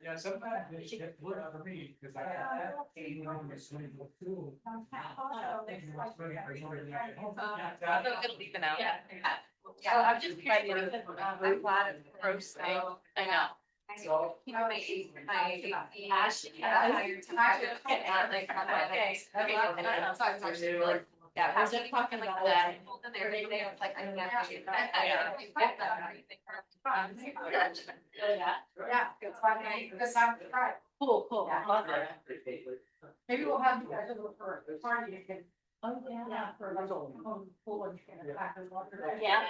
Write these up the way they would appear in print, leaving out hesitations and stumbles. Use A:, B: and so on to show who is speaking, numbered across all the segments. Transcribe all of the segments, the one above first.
A: Yeah, sometimes they get wood for me because I got that.
B: It'll even out. Yeah. I'm just curious. I'm glad it's gross thing. I know. So, you know, my ash, yeah, I was just talking like that. And they were like, I never did that.
C: Yeah, it's fine. Good time to try.
B: Cool, cool.
C: Yeah.
B: Love that.
C: Maybe we'll have you guys over for a party again.
B: Oh, yeah.
C: For like pool and pack and water.
B: Yeah,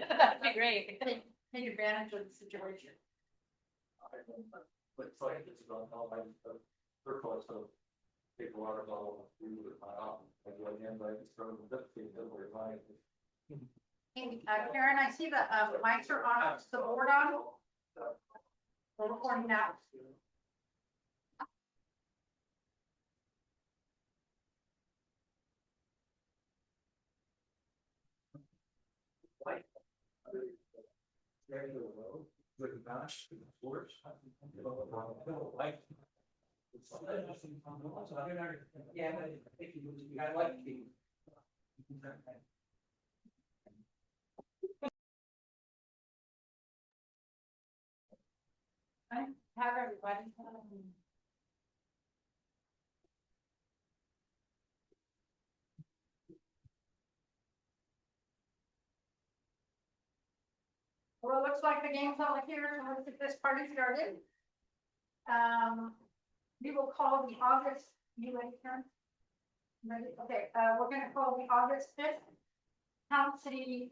B: that'd be great.
C: Take advantage of the situation.
A: But it's like, it's about how I, first of all, so take a water bottle, we would my office, I go in, like, it's from the thing that we're buying.
C: Hey, Karen, I see the mics are on, is the board on? We're recording now.
A: Yeah, I think you got like.
C: Have everybody. Well, it looks like the game's over here, so let's get this party started. We will call the August, you ready, Karen? Ready? Okay, we're gonna call the August 5th. Town City,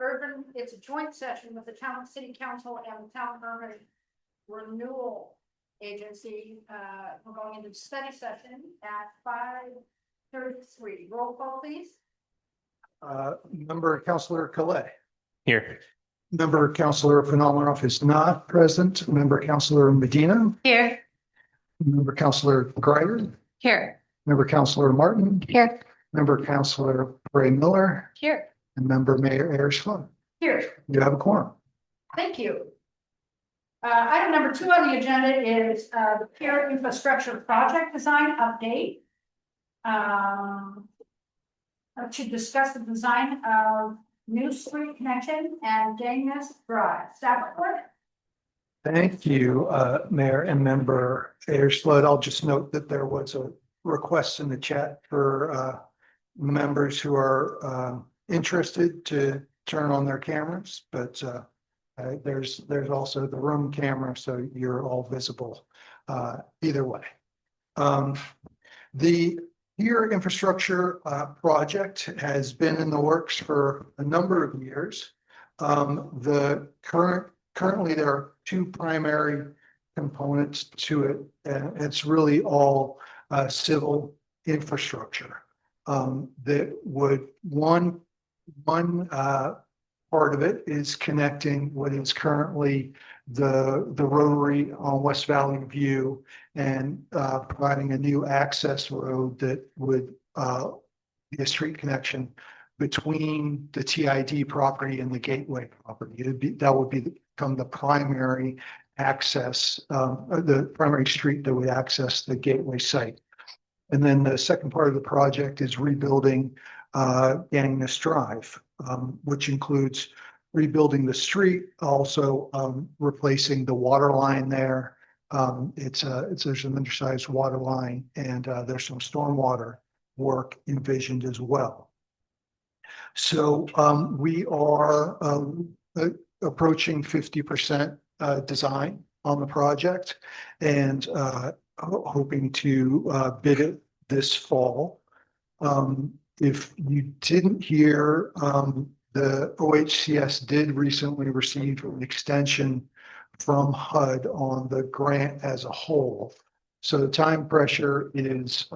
C: Urban, it's a joint session with the Town City Council and the Town Urban Renewal Agency. We're going into study session at 5:33. Roll call, please.
D: Member Councilor Collet.
E: Here.
D: Member Councilor Phenomenov is not present. Member Councilor Medina.
B: Here.
D: Member Councilor Greider.
B: Here.
D: Member Councilor Martin.
B: Here.
D: Member Councilor Ray Miller.
B: Here.
D: And Member Mayor Ayers-Flood.
C: Here.
D: You have a quorum.
C: Thank you. Item number 2 on the agenda is the pier infrastructure project design update. To discuss the design of new street connection and Daniels Drive. Staff report.
D: Thank you, Mayor and Member Ayers-Flood. I'll just note that there was a request in the chat for members who are interested to turn on their cameras, but there's also the room camera, so you're all visible either way. The pier infrastructure project has been in the works for a number of years. Currently there are 2 primary components to it, and it's really all civil infrastructure. That would one part of it is connecting what is currently the rotary on West Valley View and providing a new access road that would be a street connection between the TID property and the Gateway property. That would become the primary access, the primary street that would access the Gateway site. And then the second part of the project is rebuilding Daniels Drive, which includes rebuilding the street, also replacing the water line there. There's an undersized water line, and there's some stormwater work envisioned as well. So we are approaching 50% design on the project, and hoping to bid it this fall. If you didn't hear, the OHCS did recently receive an extension from HUD on the grant as a whole. So the time pressure is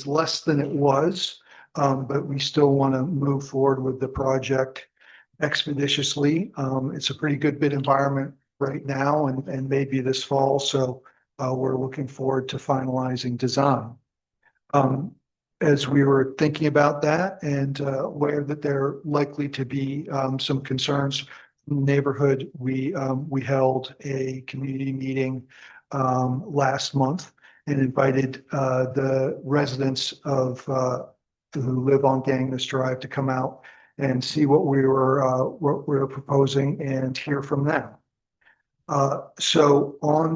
D: less than it was, but we still want to move forward with the project expeditiously. It's a pretty good bid environment right now and maybe this fall. So we're looking forward to finalizing design. As we were thinking about that and aware that there are likely to be some concerns neighborhood, we held a community meeting last month and invited the residents of who live on Gangness Drive to come out and see what we were proposing and hear from them. So on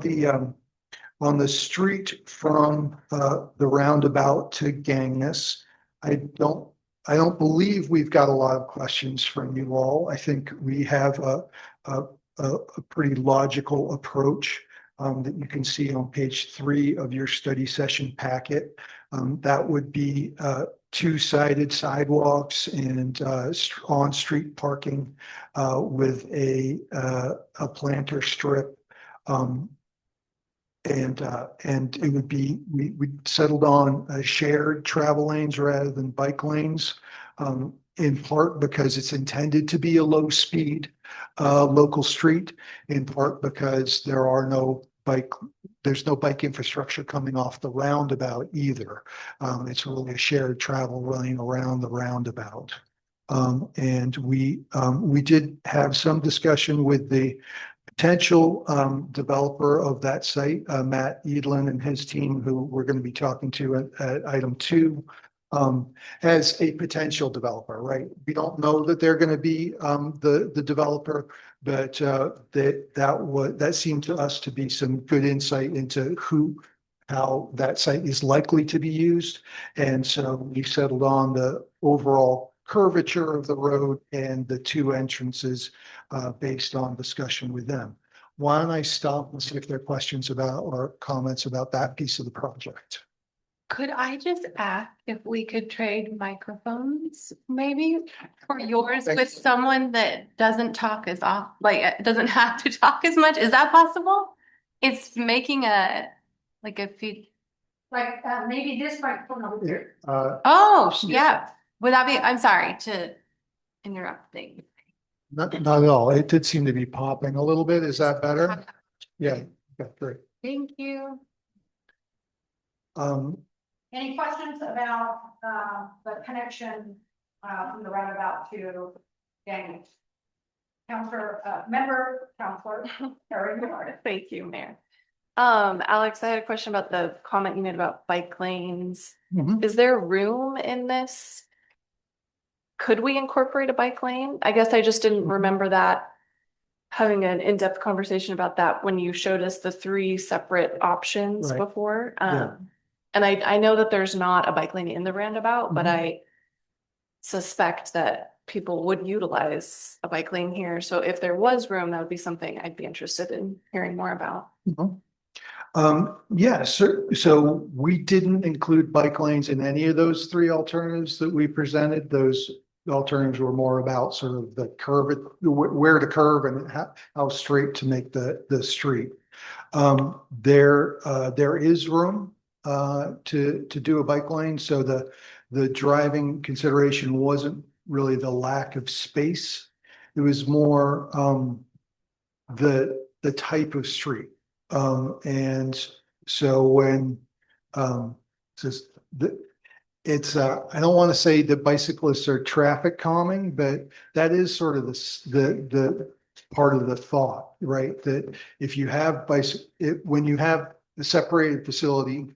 D: the street from the roundabout to Gangness, I don't I don't believe we've got a lot of questions from you all. I think we have a, a pretty logical approach that you can see on page 3 of your study session packet. That would be two-sided sidewalks and on-street parking with a planter strip. And it would be, we settled on shared travel lanes rather than bike lanes, in part because it's intended to be a low-speed local street, in part because there's no bike infrastructure coming off the roundabout either. It's really a shared travel lane around the roundabout. And we did have some discussion with the potential developer of that site, Matt Edlin and his team, who we're going to be talking to at item 2, as a potential developer, right? We don't know that they're going to be the developer, but that seemed to us to be some good insight into how that site is likely to be used. And so we settled on the overall curvature of the road and the 2 entrances based on discussion with them. Why don't I stop and see if there are questions about or comments about that piece of the project?
B: Could I just ask if we could trade microphones, maybe for yours with someone that doesn't talk as off, like doesn't have to talk as much? Is that possible? It's making a feed.
C: Like, maybe this microphone over here.
B: Oh, yeah. Would that be, I'm sorry to interrupt things.
D: Not at all. It did seem to be popping a little bit. Is that better? Yeah, okay, great.
B: Thank you.
C: Any questions about, the connection, from the roundabout to Gangness? Counselor, Eric Miller.
B: Thank you, Mayor. Alex, I had a question about the comment you made about bike lanes.
D: Mhm.
B: Is there room in this? Could we incorporate a bike lane? I guess I just didn't remember that, having an in-depth conversation about that when you showed us the 3 separate options
D: Right.
B: before.
D: Yeah.
B: And I know that there's not a bike lane in the roundabout, but
D: Mhm.
B: I suspect that people would utilize a bike lane here. So if there was room, that would be something I'd be interested in hearing more about.
D: Yeah, so we didn't include bike lanes in any of those 3 alternatives that we presented. Those alternatives were more about sort of the curve, where to curve and how straight to make the street. There is room to do a bike lane, so the driving consideration wasn't really the lack of space. It was more the type of street. And so when just I don't want to say that bicyclists are traffic calming, but that is sort of the part of the thought, right? That if you have when you have the separated facility,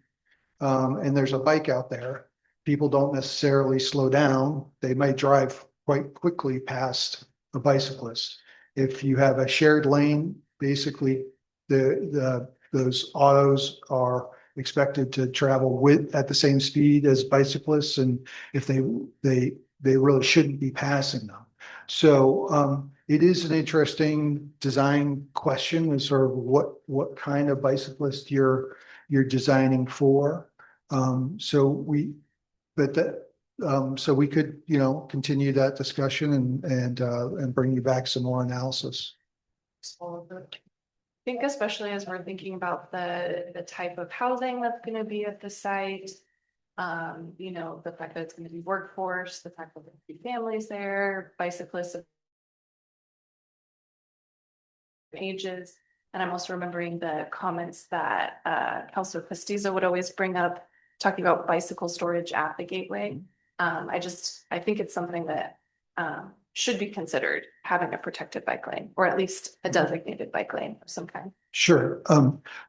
D: and there's a bike out there, people don't necessarily slow down. They might drive quite quickly past a bicyclist. If you have a shared lane, basically those autos are expected to travel at the same speed as bicyclists, and if they really shouldn't be passing them. So it is an interesting design question, is sort of what kind of bicyclist you're designing for. So we could, continue that discussion and bring you back some more analysis.
B: I think especially as we're thinking about the type of housing that's going to be at the site, the fact that it's going to be workforce, the fact that there'll be families there, bicyclists of ages. And I'm also remembering the comments that Councilor Pestiza would always bring up, talking about bicycle storage at the gateway. I think it's something that should be considered having a protected bike lane, or at least a designated bike lane of some kind.
D: Sure.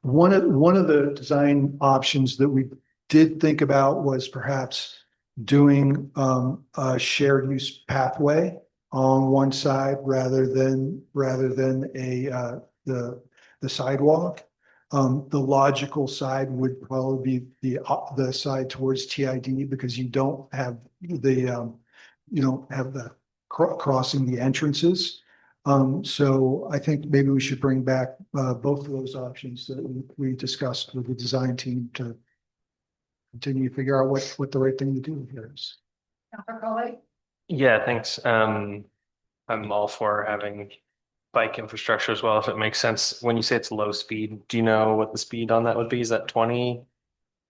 D: One of the design options that we did think about was perhaps doing a shared use pathway on one side rather than the sidewalk. The logical side would probably be the side towards TID because you don't have the crossing the entrances. So I think maybe we should bring back both of those options that we discussed with the design team to continue to figure out what the right thing to do here is.
C: Dr. Coley?
E: Yeah, thanks. I'm all for having bike infrastructure as well, if it makes sense. When you say it's low speed, do you know what the speed on that would be? Is that 20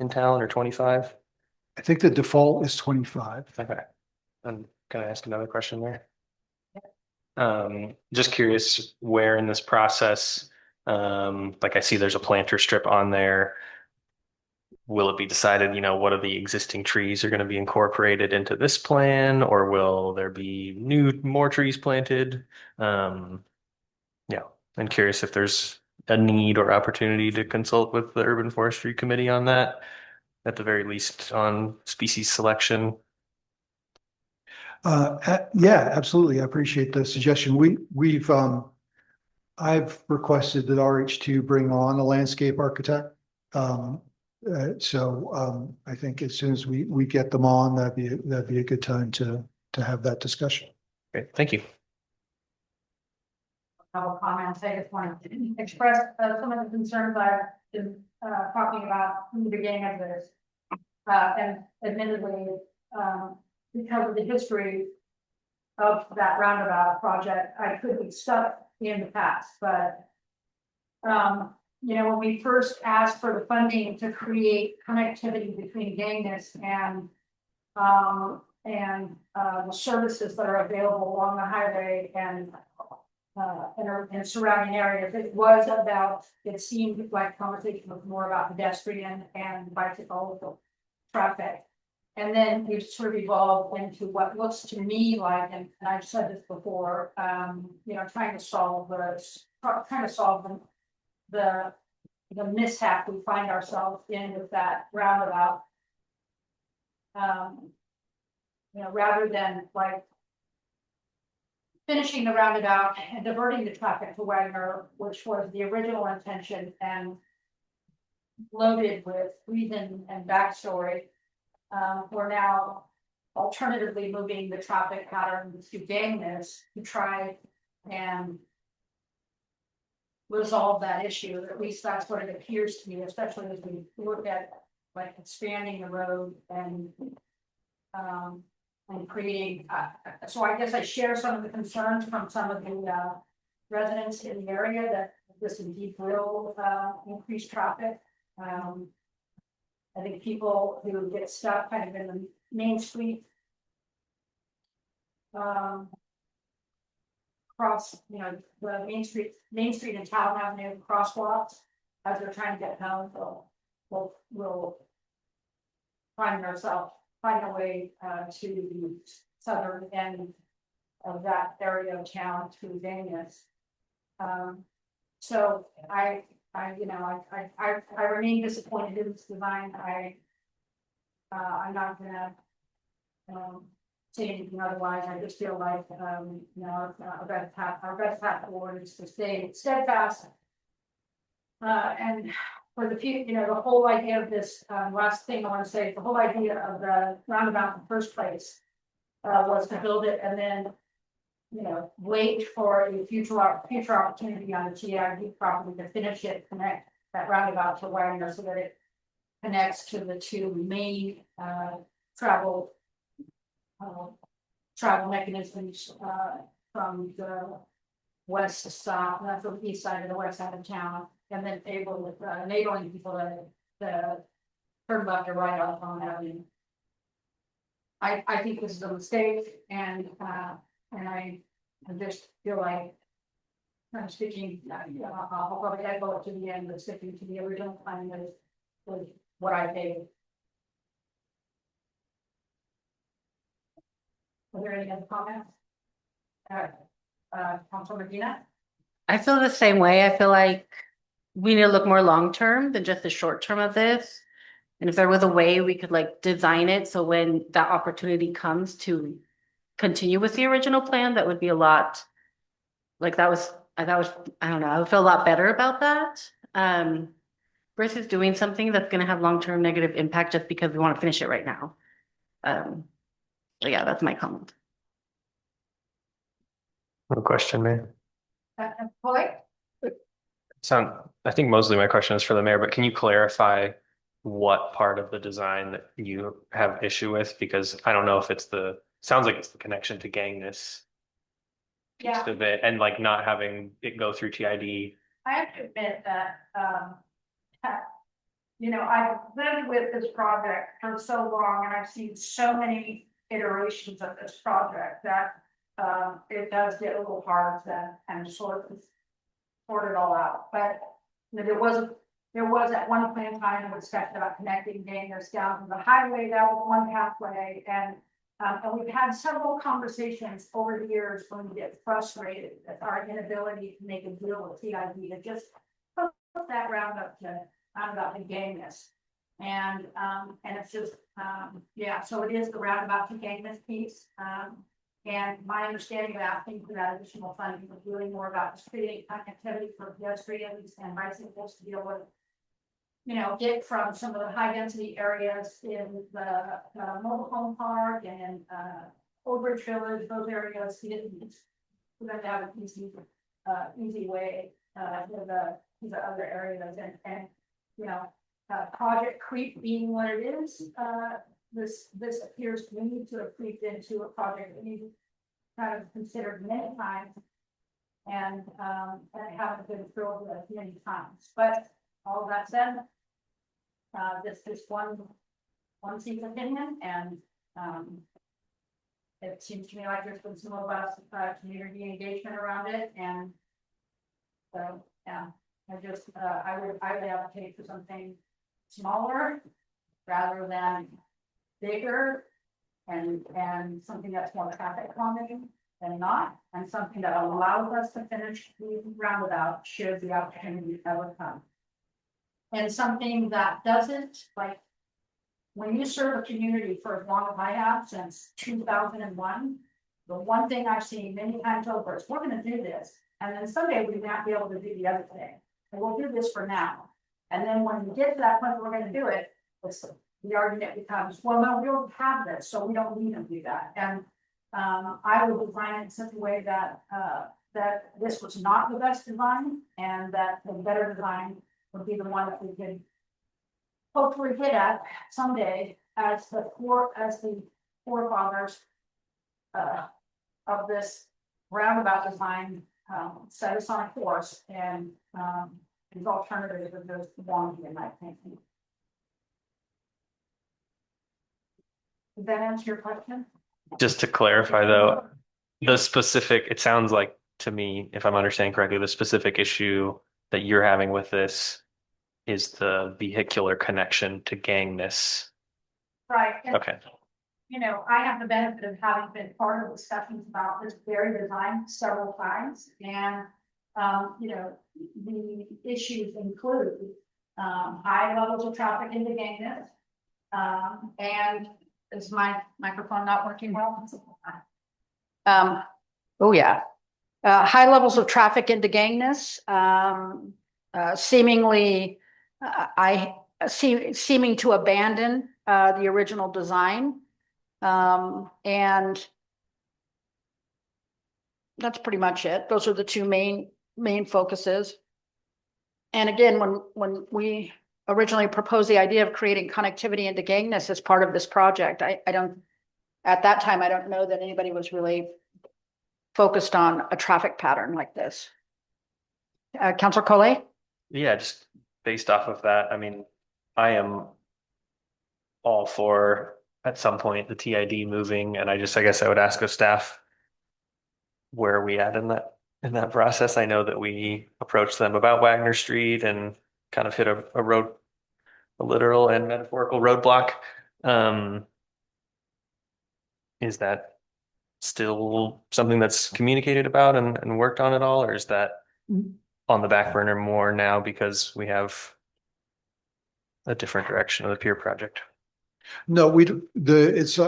E: in town or 25?
D: I think the default is 25.
E: Okay. And can I ask another question there? Just curious where in this process, like I see there's a planter strip on there. Will it be decided, what are the existing trees are going to be incorporated into this plan, or will there be more trees planted? Yeah, I'm curious if there's a need or opportunity to consult with the Urban Forestry Committee on that, at the very least on species selection.
D: Yeah, absolutely. I appreciate the suggestion. I've requested that RH2 bring on a landscape architect. So I think as soon as we get them on, that'd be a good time to have that discussion.
E: Great, thank you.
C: Couple comments. I just want to express some of the concerns I've been talking about from the beginning of this. And admittedly, because of the history of that roundabout project, I could be stuck in the past, but when we first asked for the funding to create connectivity between Gangness and the services that are available along the highway and surrounding areas, it seemed like conversation was more about pedestrian and bicycle traffic. And then we've sort of evolved into what looks to me like, and I've said this before, trying to solve the mishap we find ourselves in with that roundabout. Rather than like finishing the roundabout and diverting the traffic to Wagner, which was the original intention and loaded with reason and backstory. We're now alternatively moving the traffic pattern to Gangness to try and resolve that issue. At least that's what it appears to me, especially as we look at like expanding the road and creating. So I guess I share some of the concerns from some of the residents in the area that this indeed will increase traffic. I think people who get stuck kind of in the main street cross, the main street and Town Avenue crosswalks as they're trying to get home, we'll find a way to the southern end of that area of town through Vegas. So I remain disappointed in this design. I'm not gonna say anything otherwise. I just feel like our best path forward is to stay steadfast. And for the future, the whole idea of this last thing I want to say, the whole idea of the roundabout in the first place was to build it and then wait for a future opportunity on the TID property to finish it, connect that roundabout to Wagner so that it connects to the two main travel mechanisms from the west to south, from the east side to the west side of town, and then enabling people to turn left or right off on Avenue. I think this is a mistake, and I just feel like I'm sticking. I'll probably echo it to the end, but sticking to the original plan was what I paid. Are there any other comments? Council Medina?
F: I feel the same way. I feel like we need to look more long-term than just the short term of this. And if there was a way we could like design it so when that opportunity comes to continue with the original plan, that would be a lot. Like that was, I don't know, I would feel a lot better about that. Versus doing something that's gonna have long-term negative impact just because we want to finish it right now. So yeah, that's my comment.
E: No question, man.
C: Polly?
E: I think mostly my question is for the mayor, but can you clarify what part of the design that you have issue with? Because I don't know if sounds like it's the connection to Gangness
C: Yeah.
E: piece of it and like not having it go through TID.
C: I have to admit that, I've lived with this project for so long and I've seen so many iterations of this project that, it does get a little hard to kind of sort it all out, but there was at one point in time a discussion about connecting Daniels down to the highway. That was one pathway, and we've had several conversations over the years when we get frustrated at our inability to make a deal with TID to just put that roundabout to Gangness. And it's just, so it is the roundabout to Gangness piece. And my understanding of asking for that additional funding was really more about just creating connectivity for pedestrians and bicycles to be able to, get from some of the high density areas in the mobile home park and Old Bridge Village, those areas, to get for them to have an easy way to the other areas and Project Creep being what it is, this appears to me to have creeped into a project that we've kind of considered many times and haven't been thrilled with many times. But all of that said, this is one seat's opinion, and it seems to me like there's been some robust community engagement around it, and so yeah, I would advocate for something smaller rather than bigger and something that's more traffic calming than not, and something that allows us to finish the roundabout should the opportunity ever come. And something that doesn't, like, when you serve a community for as long as I have, since 2001, the one thing I've seen many times over is we're gonna do this, and then someday we might be able to do the other thing. And we'll do this for now. And then when we get to that point, we're gonna do it, the argument becomes, well, no, we don't have this, so we don't need to do that. And I would design it in such a way that that this was not the best design, and that the better design would be the one that we could hopefully hit at someday as the forefathers of this roundabout design set us on a course, and these alternatives are just wonky in my opinion. Did that answer your question?
E: Just to clarify though, it sounds like to me, if I'm understanding correctly, the specific issue that you're having with this is the vehicular connection to Gangness.
C: Right. And,
E: Okay.
C: I have the benefit of having been part of discussions about this very design several times, and the issues include high levels of traffic into Gangness, and is my microphone not working well? Oh yeah. High levels of traffic into Gangness, seemingly, seeming to abandon the original design, and that's pretty much it. Those are the two main focuses. And again, when we originally proposed the idea of creating connectivity into Gangness as part of this project, I don't, at that time, I don't know that anybody was really focused on a traffic pattern like this. Councilor Collet?
E: Yeah, just based off of that, I mean, I am all for at some point the TID moving, and I guess I would ask the staff where are we at in that process. I know that we approached them about Wagner Street and kind of hit a literal and metaphorical roadblock. Is that still something that's communicated about and worked on at all, or is that on the back burner more now because we have a different direction of the pier project?
D: No, it's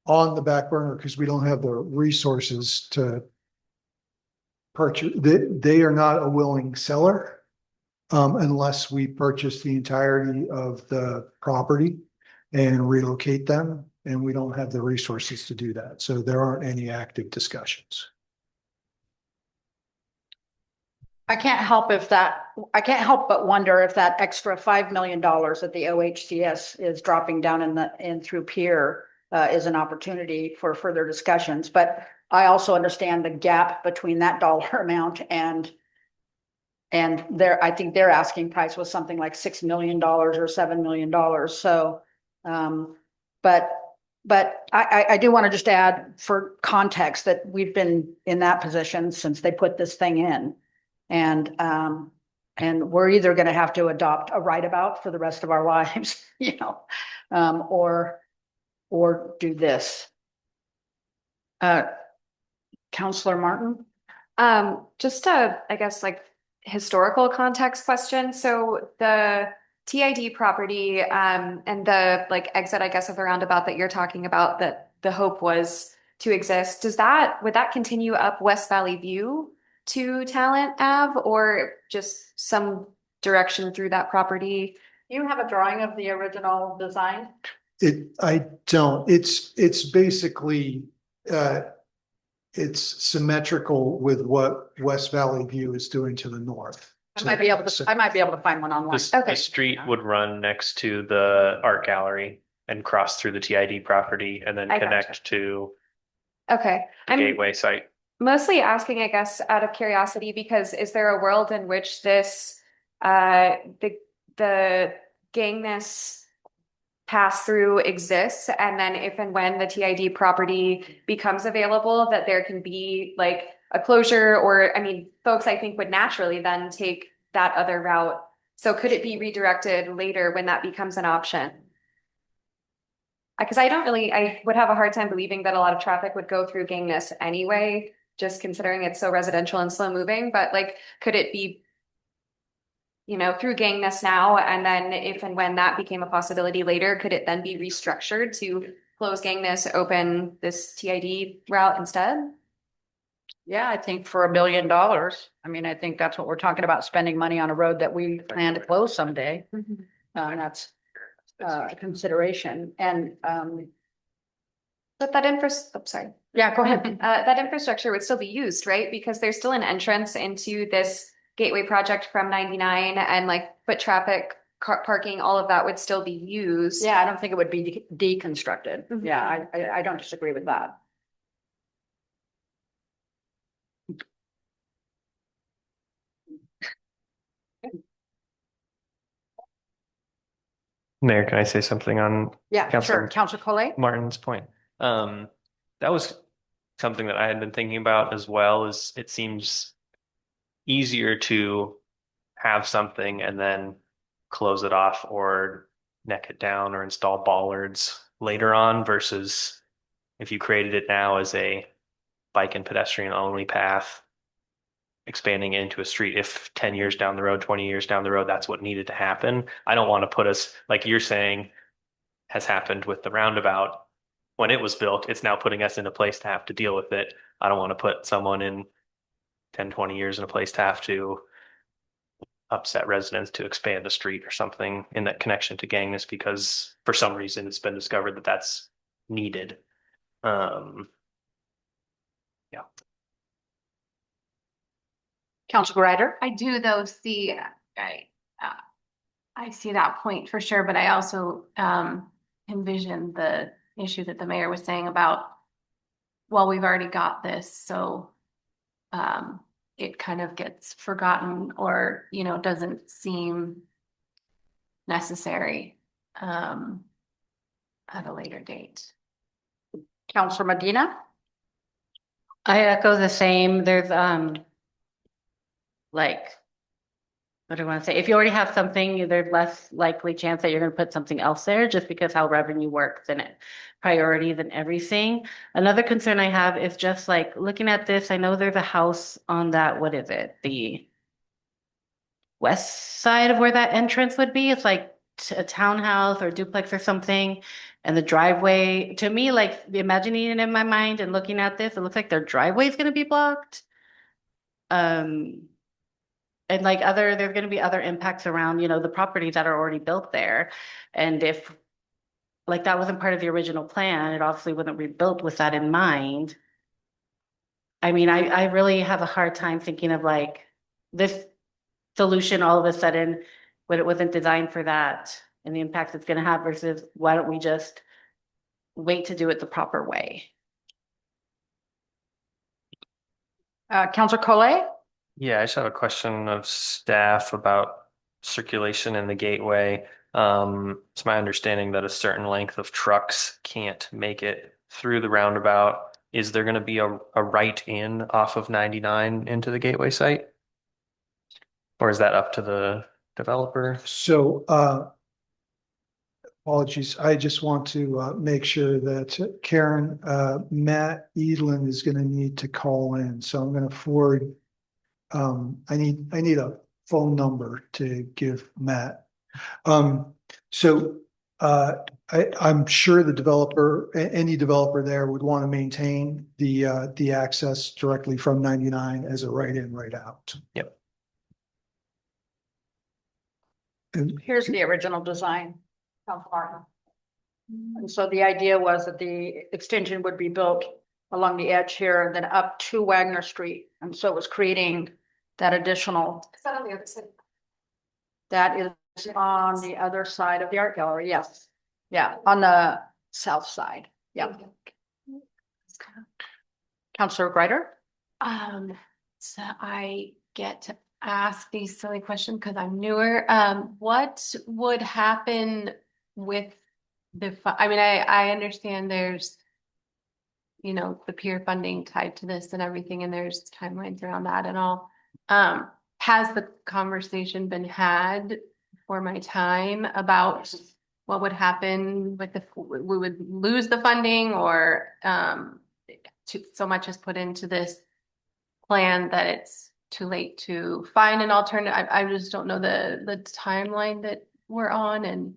D: on the back burner because we don't have the resources to purchase. They are not a willing seller unless we purchase the entirety of the property and relocate them, and we don't have the resources to do that. So there aren't any active discussions.
C: I can't help but wonder if that extra $5 million that the OHCS is dropping down in through Pier is an opportunity for further discussions, but I also understand the gap between that dollar amount and I think their asking price was something like $6 million or $7 million. So, but I do want to just add for context that we've been in that position since they put this thing in. And we're either going to have to adopt a right about for the rest of our lives, you know, or do this. Counselor Martin?
G: Just a, I guess, like historical context question. So the TID property, and the like exit, I guess, of the roundabout that you're talking about, that the hope was to exist, would that continue up West Valley View to Talent Ave, or just some direction through that property?
C: You have a drawing of the original design?
D: I don't, it's basically, it's symmetrical with what West Valley View is doing to the north.
C: I might be able to find one online.
E: The
G: Okay.
E: street would run next to the art gallery and cross through the TID property and then
G: I
E: connect to
G: Okay.
E: the gateway site.
G: Mostly asking, I guess, out of curiosity, because is there a world in which this, the Gangness pass through exists, and then if and when the TID property becomes available, that there can be like a closure, or, I mean, folks I think would naturally then take that other route. So could it be redirected later when that becomes an option? Because I would have a hard time believing that a lot of traffic would go through Gangness anyway, just considering it's so residential and slow moving, but like, could it be, you know, through Gangness now, and then if and when that became a possibility later, could it then be restructured to close Gangness, open this TID route instead?
C: Yeah, I think for $1 billion. I mean, I think that's what we're talking about, spending money on a road that we plan to close someday. And that's a consideration. And
G: But that sorry.
C: yeah, go ahead.
G: That infrastructure would still be used, right? Because there's still an entrance into this gateway project from 99, and like foot traffic, car parking, all of that would still be used.
C: Yeah, I don't think it would be deconstructed.
G: Mhm.
C: Yeah, I don't disagree with that.
E: Mayor, can I say something on
C: Yeah,
E: Councilor
C: sure. Counselor Collet?
E: Martin's point? That was something that I had been thinking about as well. Is it seems easier to have something and then close it off or neck it down or install bollards later on versus if you created it now as a bike and pedestrian only path, expanding it into a street. If 10 years down the road, 20 years down the road, that's what needed to happen. I don't want to put us, like you're saying, has happened with the roundabout. When it was built, it's now putting us in a place to have to deal with it. I don't want to put someone in 10, 20 years in a place to have to upset residents to expand a street or something in that connection to Gangness because for some reason it's been discovered that that's needed. Yeah.
C: Counselor Greider?
B: I do though see, I see that point for sure, but I also envision the issue that the mayor was saying about, well, we've already got this, so it kind of gets forgotten or, you know, doesn't seem necessary at a later date.
C: Counselor Medina?
F: I echo the same. There's like what do I want to say? If you already have something, there's less likely chance that you're going to put something else there just because how revenue works and it priorities and everything. Another concern I have is just like looking at this, I know there's a house on that, what is it? The west side of where that entrance would be. It's like a townhouse or duplex or something. And the driveway, to me, like imagining it in my mind and looking at this, it looks like their driveway is going to be blocked. And like there's going to be other impacts around, the properties that are already built there. And if like that wasn't part of the original plan, it obviously wasn't rebuilt with that in mind. I mean, I really have a hard time thinking of like this solution all of a sudden when it wasn't designed for that and the impacts it's going to have versus why don't we just wait to do it the proper way?
C: Counselor Collet?
E: Yeah, I just have a question of staff about circulation in the gateway. It's my understanding that a certain length of trucks can't make it through the roundabout. Is there going to be a right in off of 99 into the gateway site? Or is that up to the developer?
D: So, apologies, I just want to make sure that Karen, Matt Edlin is going to need to call in, so I'm going to forward. I need a phone number to give Matt. I'm sure the developer, any developer there would want to maintain the access directly from 99 as a right in, right out.
E: Yep.
D: And
C: Here's the original design, Counselor Martin. And so the idea was that the extension would be built along the edge here and then up to Wagner Street. And so it was creating that additional.
G: Is that on the other side?
C: That is on the other side of the art gallery, yes. Yeah, on the south side, yeah. Counselor Greider?
B: So I get to ask these silly questions because I'm newer. What would happen with I mean, I understand there's, the peer funding tied to this and everything, and there's timelines around that and all. Has the conversation been had for my time about what would happen with we would lose the funding or so much is put into this plan that it's too late to find an alternative? I just don't know the timeline that we're on and.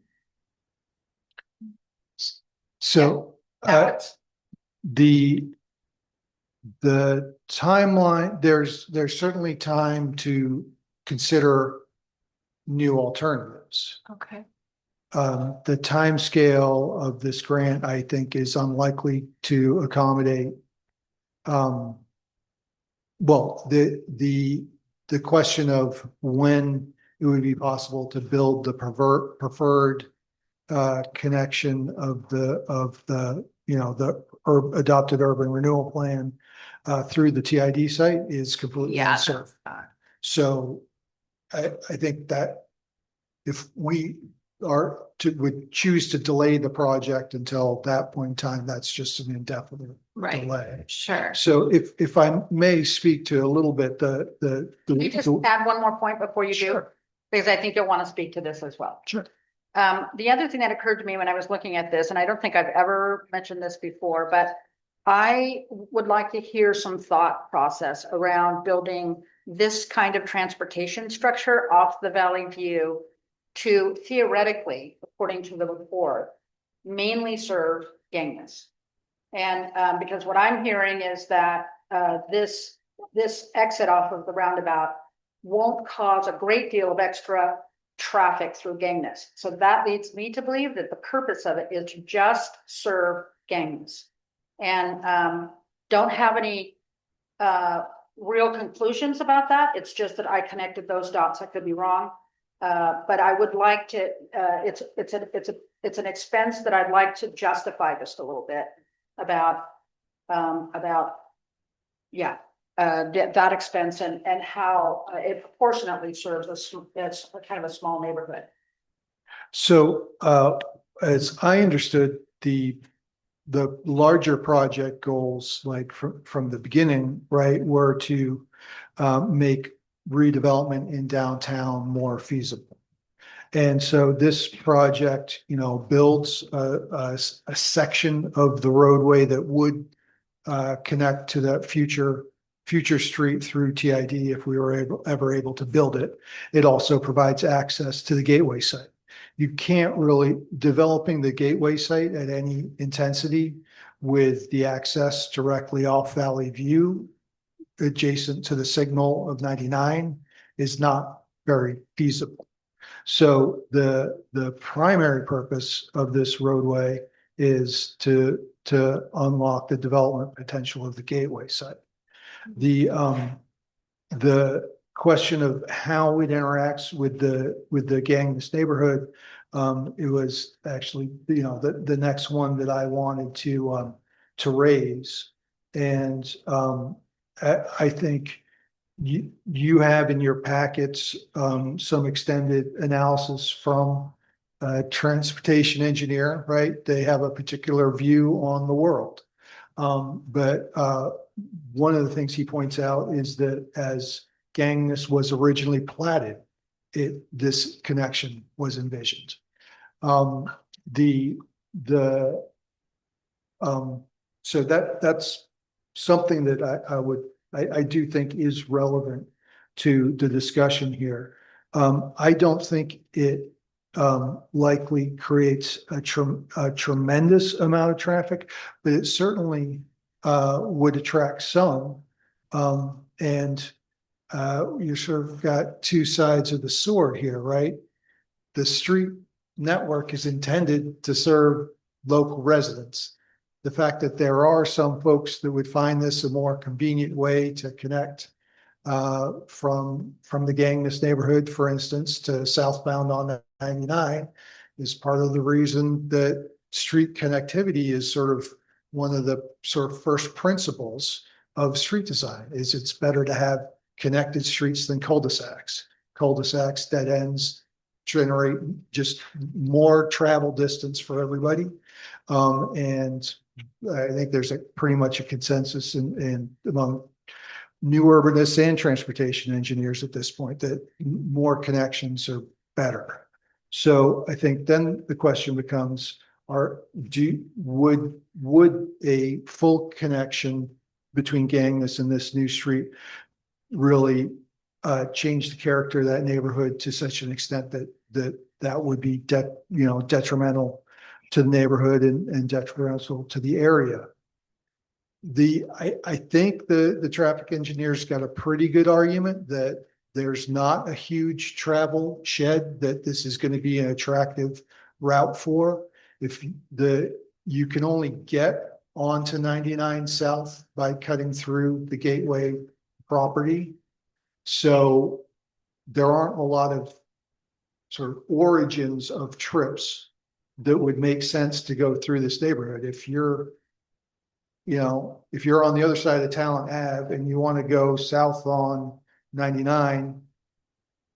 D: so, the timeline, there's certainly time to consider new alternatives.
B: Okay.
D: The timescale of this grant, I think, is unlikely to accommodate. Well, the question of when it would be possible to build the preferred connection of the adopted urban renewal plan through the TID site is completely uncertain. So I think that if we would choose to delay the project until that point in time, that's just an indefinite delay.
B: Sure.
D: So if I may speak to a little bit
C: Can you just add one more point before you do?
D: Sure.
C: Because I think you'll want to speak to this as well.
D: Sure.
C: The other thing that occurred to me when I was looking at this, and I don't think I've ever mentioned this before, but I would like to hear some thought process around building this kind of transportation structure off the Valley View to theoretically, according to the report, mainly serve Gangness. And because what I'm hearing is that this exit off of the roundabout won't cause a great deal of extra traffic through Gangness. So that leads me to believe that the purpose of it is to just serve Gangness. And don't have any real conclusions about that. It's just that I connected those dots. I could be wrong. But I would like to, it's an expense that I'd like to justify just a little bit about that expense and how it proportionately serves as kind of a small neighborhood.
D: So as I understood, the larger project goals, like from the beginning, right, were to make redevelopment in downtown more feasible. And so this project, builds a section of the roadway that would connect to that future street through TID if we were ever able to build it. It also provides access to the gateway site. You can't really developing the gateway site at any intensity with the access directly off Valley View adjacent to the signal of 99 is not very feasible. So the primary purpose of this roadway is to unlock the development potential of the gateway site. The question of how it interacts with the Gangness neighborhood, it was actually, the next one that I wanted to raise. And I think you have in your packets some extended analysis from a transportation engineer, right? They have a particular view on the world. But one of the things he points out is that as Gangness was originally platted, this connection was envisioned. So that's something that I do think is relevant to the discussion here. I don't think it likely creates a tremendous amount of traffic, but it certainly would attract some. And you sort of got two sides of the sword here, right? The street network is intended to serve local residents. The fact that there are some folks that would find this a more convenient way to connect from the Gangness neighborhood, for instance, to southbound on 99 is part of the reason that street connectivity is sort of one of the sort of first principles of street design. Is it's better to have connected streets than cul-de-sacs. Cul-de-sacs, dead ends generate just more travel distance for everybody. And I think there's pretty much a consensus among new urbanists and transportation engineers at this point that more connections are better. So I think then the question becomes, would a full connection between Gangness and this new street really change the character of that neighborhood to such an extent that would be detrimental to the neighborhood and detrimental to the area? I think the traffic engineers got a pretty good argument that there's not a huge travel shed that this is going to be an attractive route for. You can only get onto 99 South by cutting through the Gateway property. So there aren't a lot of sort of origins of trips that would make sense to go through this neighborhood. If you're on the other side of Talent Ave and you want to go south on 99,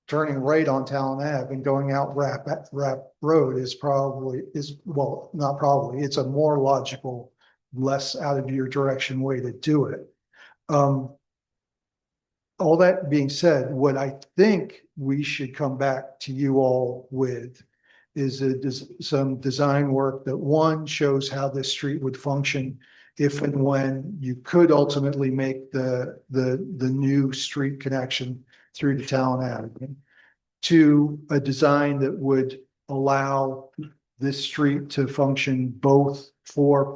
D: turning right on Talent Ave and going out Rap Road it's a more logical, less out of your direction way to do it. All that being said, what I think we should come back to you all with is some design work that one shows how this street would function if and when you could ultimately make the new street connection through to Talent Avenue. To a design that would allow this street to function both for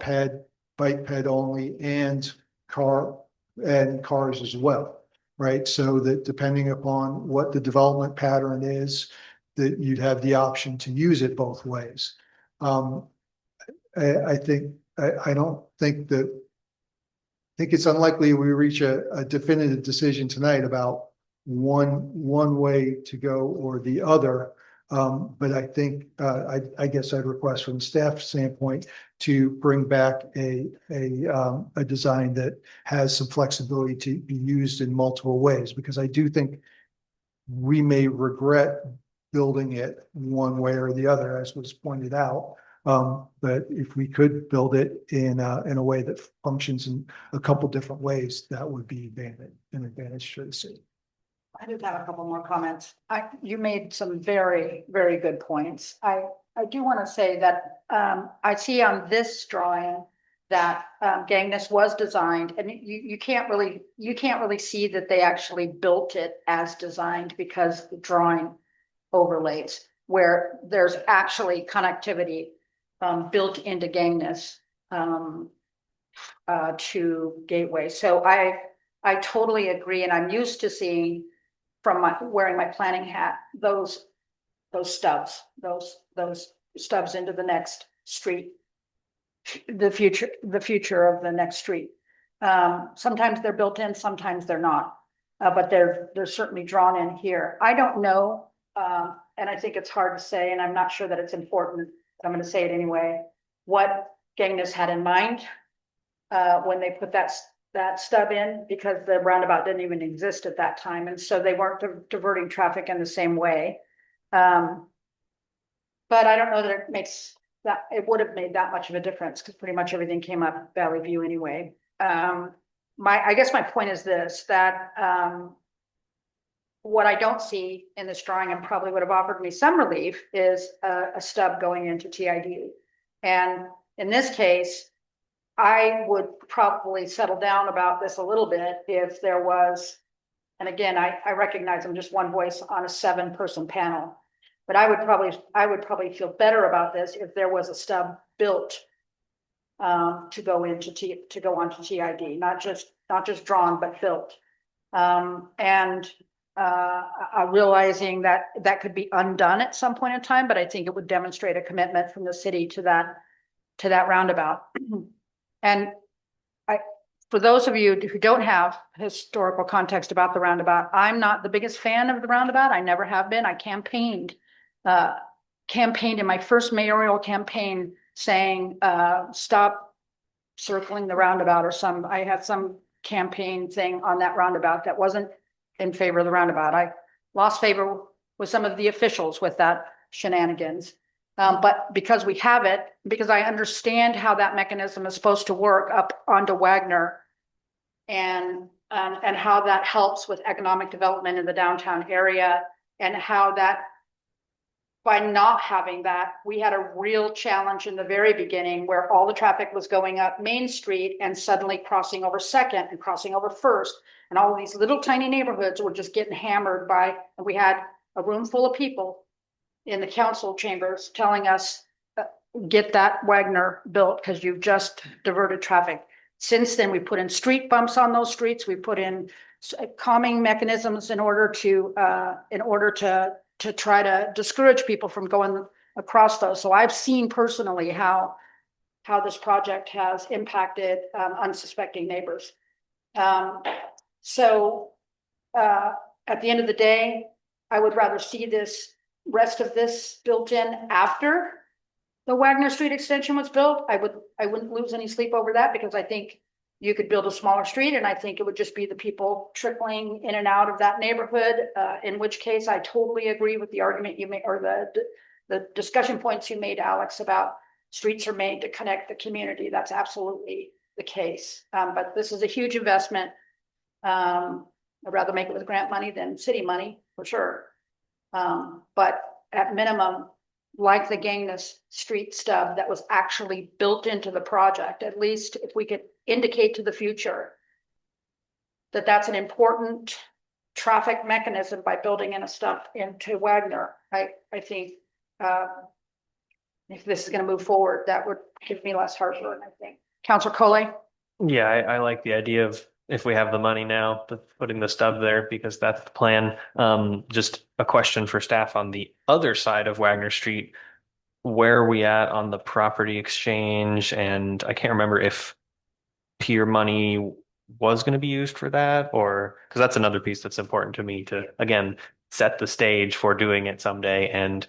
D: bike ped only and cars as well, right? So that depending upon what the development pattern is, that you'd have the option to use it both ways. I think it's unlikely we reach a definitive decision tonight about one way to go or the other. But I think I guess I'd request from the staff standpoint to bring back a design that has some flexibility to be used in multiple ways, because I do think we may regret building it one way or the other, as was pointed out. But if we could build it in a way that functions in a couple different ways, that would be an advantage to the city.
C: I did have a couple more comments. You made some very, very good points. I do want to say that, I see on this drawing that, Gangness was designed, and you can't really see that they actually built it as designed because the drawing overlays where there's actually connectivity, built into Gangness, to Gateway. So I totally agree, and I'm used to seeing from wearing my planning hat, those stubs into the next street. The future of the next street. Sometimes they're built in, sometimes they're not. But they're certainly drawn in here. I don't know, and I think it's hard to say, and I'm not sure that it's important, but I'm gonna say it anyway, what Gangness had in mind when they put that stub in, because the roundabout didn't even exist at that time, and so they weren't diverting traffic in the same way. But I don't know that it would have made that much of a difference, because pretty much everything came up Valley View anyway. I guess my point is this, that what I don't see in this drawing and probably would have offered me some relief is a stub going into TID. And in this case, I would probably settle down about this a little bit if there was, and again, I recognize I'm just one voice on a 7-person panel, but I would probably feel better about this if there was a stub built to go onto TID, not just drawn, but built. Realizing that could be undone at some point in time, but I think it would demonstrate a commitment from the city to that roundabout. And for those of you who don't have historical context about the roundabout, I'm not the biggest fan of the roundabout. I never have been. I campaigned in my first mayoral campaign saying, stop circling the roundabout, or I had some campaign thing on that roundabout that wasn't in favor of the roundabout. I lost favor with some of the officials with that shenanigans. But because we have it, because I understand how that mechanism is supposed to work up onto Wagner, and how that helps with economic development in the downtown area, and how that by not having that, we had a real challenge in the very beginning where all the traffic was going up Main Street and suddenly crossing over Second and crossing over First, and all of these little tiny neighborhoods were just getting hammered by, and we had a room full of people in the council chambers telling us, get that Wagner built because you've just diverted traffic. Since then, we put in street bumps on those streets. We put in calming mechanisms in order to try to discourage people from going across those. So I've seen personally how this project has impacted unsuspecting neighbors. So at the end of the day, I would rather see this rest of this built in after the Wagner Street extension was built. I wouldn't lose any sleep over that, because I think you could build a smaller street, and I think it would just be the people trickling in and out of that neighborhood. In which case, I totally agree with the argument you made, or the discussion points you made, Alex, about streets are made to connect the community. That's absolutely the case. But this is a huge investment. I'd rather make it with grant money than city money, for sure. But at minimum, like the Gangness Street stub that was actually built into the project, at least if we could indicate to the future that that's an important traffic mechanism by building in a stub into Wagner, I think if this is going to move forward, that would give me less heartburn, I think. Councilor Coley?
E: Yeah, I like the idea of, if we have the money now, putting the stub there, because that's the plan. Just a question for staff on the other side of Wagner Street. Where are we at on the property exchange? And I can't remember if peer money was going to be used for that, or because that's another piece that's important to me to, again, set the stage for doing it someday. And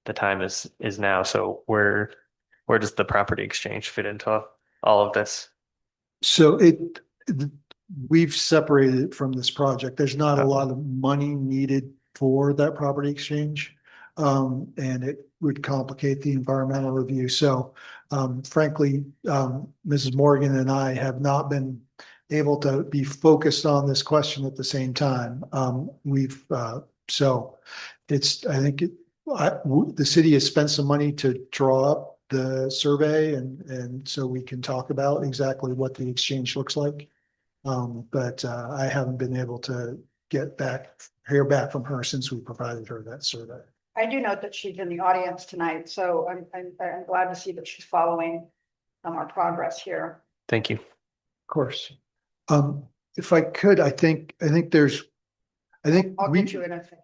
E: the time is now. So where does the property exchange fit into all of this?
D: So we've separated it from this project. There's not a lot of money needed for that property exchange. And it would complicate the environmental review. So frankly, Mrs. Morgan and I have not been able to be focused on this question at the same time. So it's, I think the city has spent some money to draw up the survey and so we can talk about exactly what the exchange looks like. But I haven't been able to hear back from her since we provided her that survey.
C: I do note that she's in the audience tonight, so I'm glad to see that she's following our progress here.
E: Thank you.
D: Of course. If I could, I think
C: I'll get you in a second.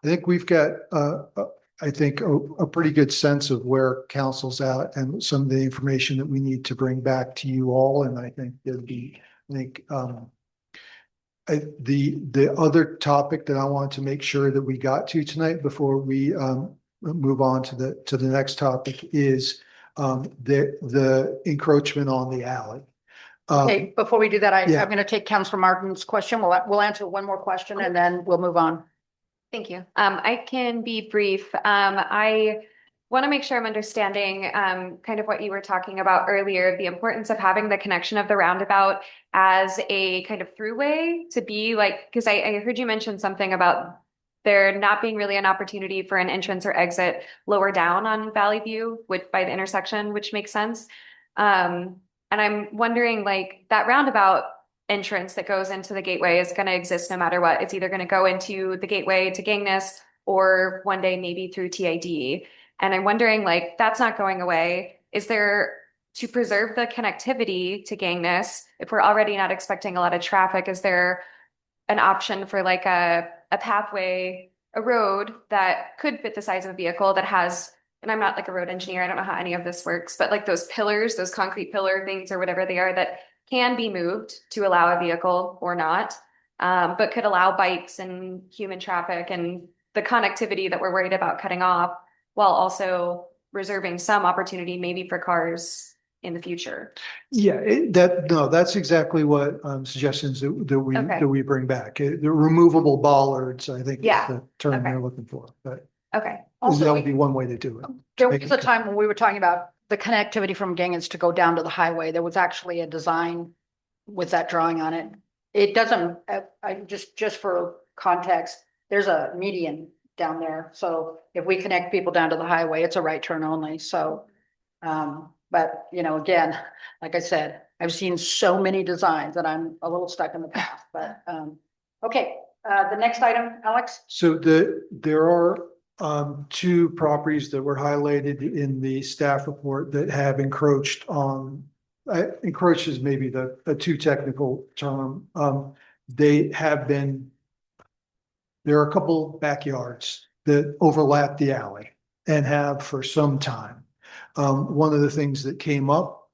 D: I think we've got, I think a pretty good sense of where council's at and some of the information that we need to bring back to you all. And I think the other topic that I want to make sure that we got to tonight before we move on to the next topic is the encroachment on the alley.
C: Okay, before we do that,
D: yeah.
C: I'm gonna take Councilor Martin's question. We'll answer one more question and then we'll move on.
G: Thank you. I can be brief. I want to make sure I'm understanding kind of what you were talking about earlier, the importance of having the connection of the roundabout as a kind of throughway to be like, because I heard you mention something about there not being really an opportunity for an entrance or exit lower down on Valley View by the intersection, which makes sense. And I'm wondering, like, that roundabout entrance that goes into the gateway is going to exist no matter what. It's either going to go into the gateway to Gangness or one day maybe through TID. And I'm wondering, like, that's not going away. Is there, to preserve the connectivity to Gangness, if we're already not expecting a lot of traffic, is there an option for like a pathway, a road that could fit the size of a vehicle that has, and I'm not like a road engineer, I don't know how any of this works, but like those pillars, those concrete pillar things or whatever they are that can be moved to allow a vehicle or not, but could allow bikes and human traffic and the connectivity that we're worried about cutting off while also reserving some opportunity maybe for cars in the future.
D: Yeah, that's exactly what suggestions that we bring back. The removable bollards, I think is the term they're looking for. But
G: Okay.
D: that would be one way to do it.
C: There was a time when we were talking about the connectivity from Gangens to go down to the highway. There was actually a design with that drawing on it. It doesn't, just for context, there's a median down there. So if we connect people down to the highway, it's a right turn only. So, but you know, again, like I said, I've seen so many designs that I'm a little stuck in the past, but, okay. The next item, Alex.
D: So there are two properties that were highlighted in the staff report that have encroached on, encroached is maybe a too technical term. There are a couple backyards that overlap the alley and have for some time. One of the things that came up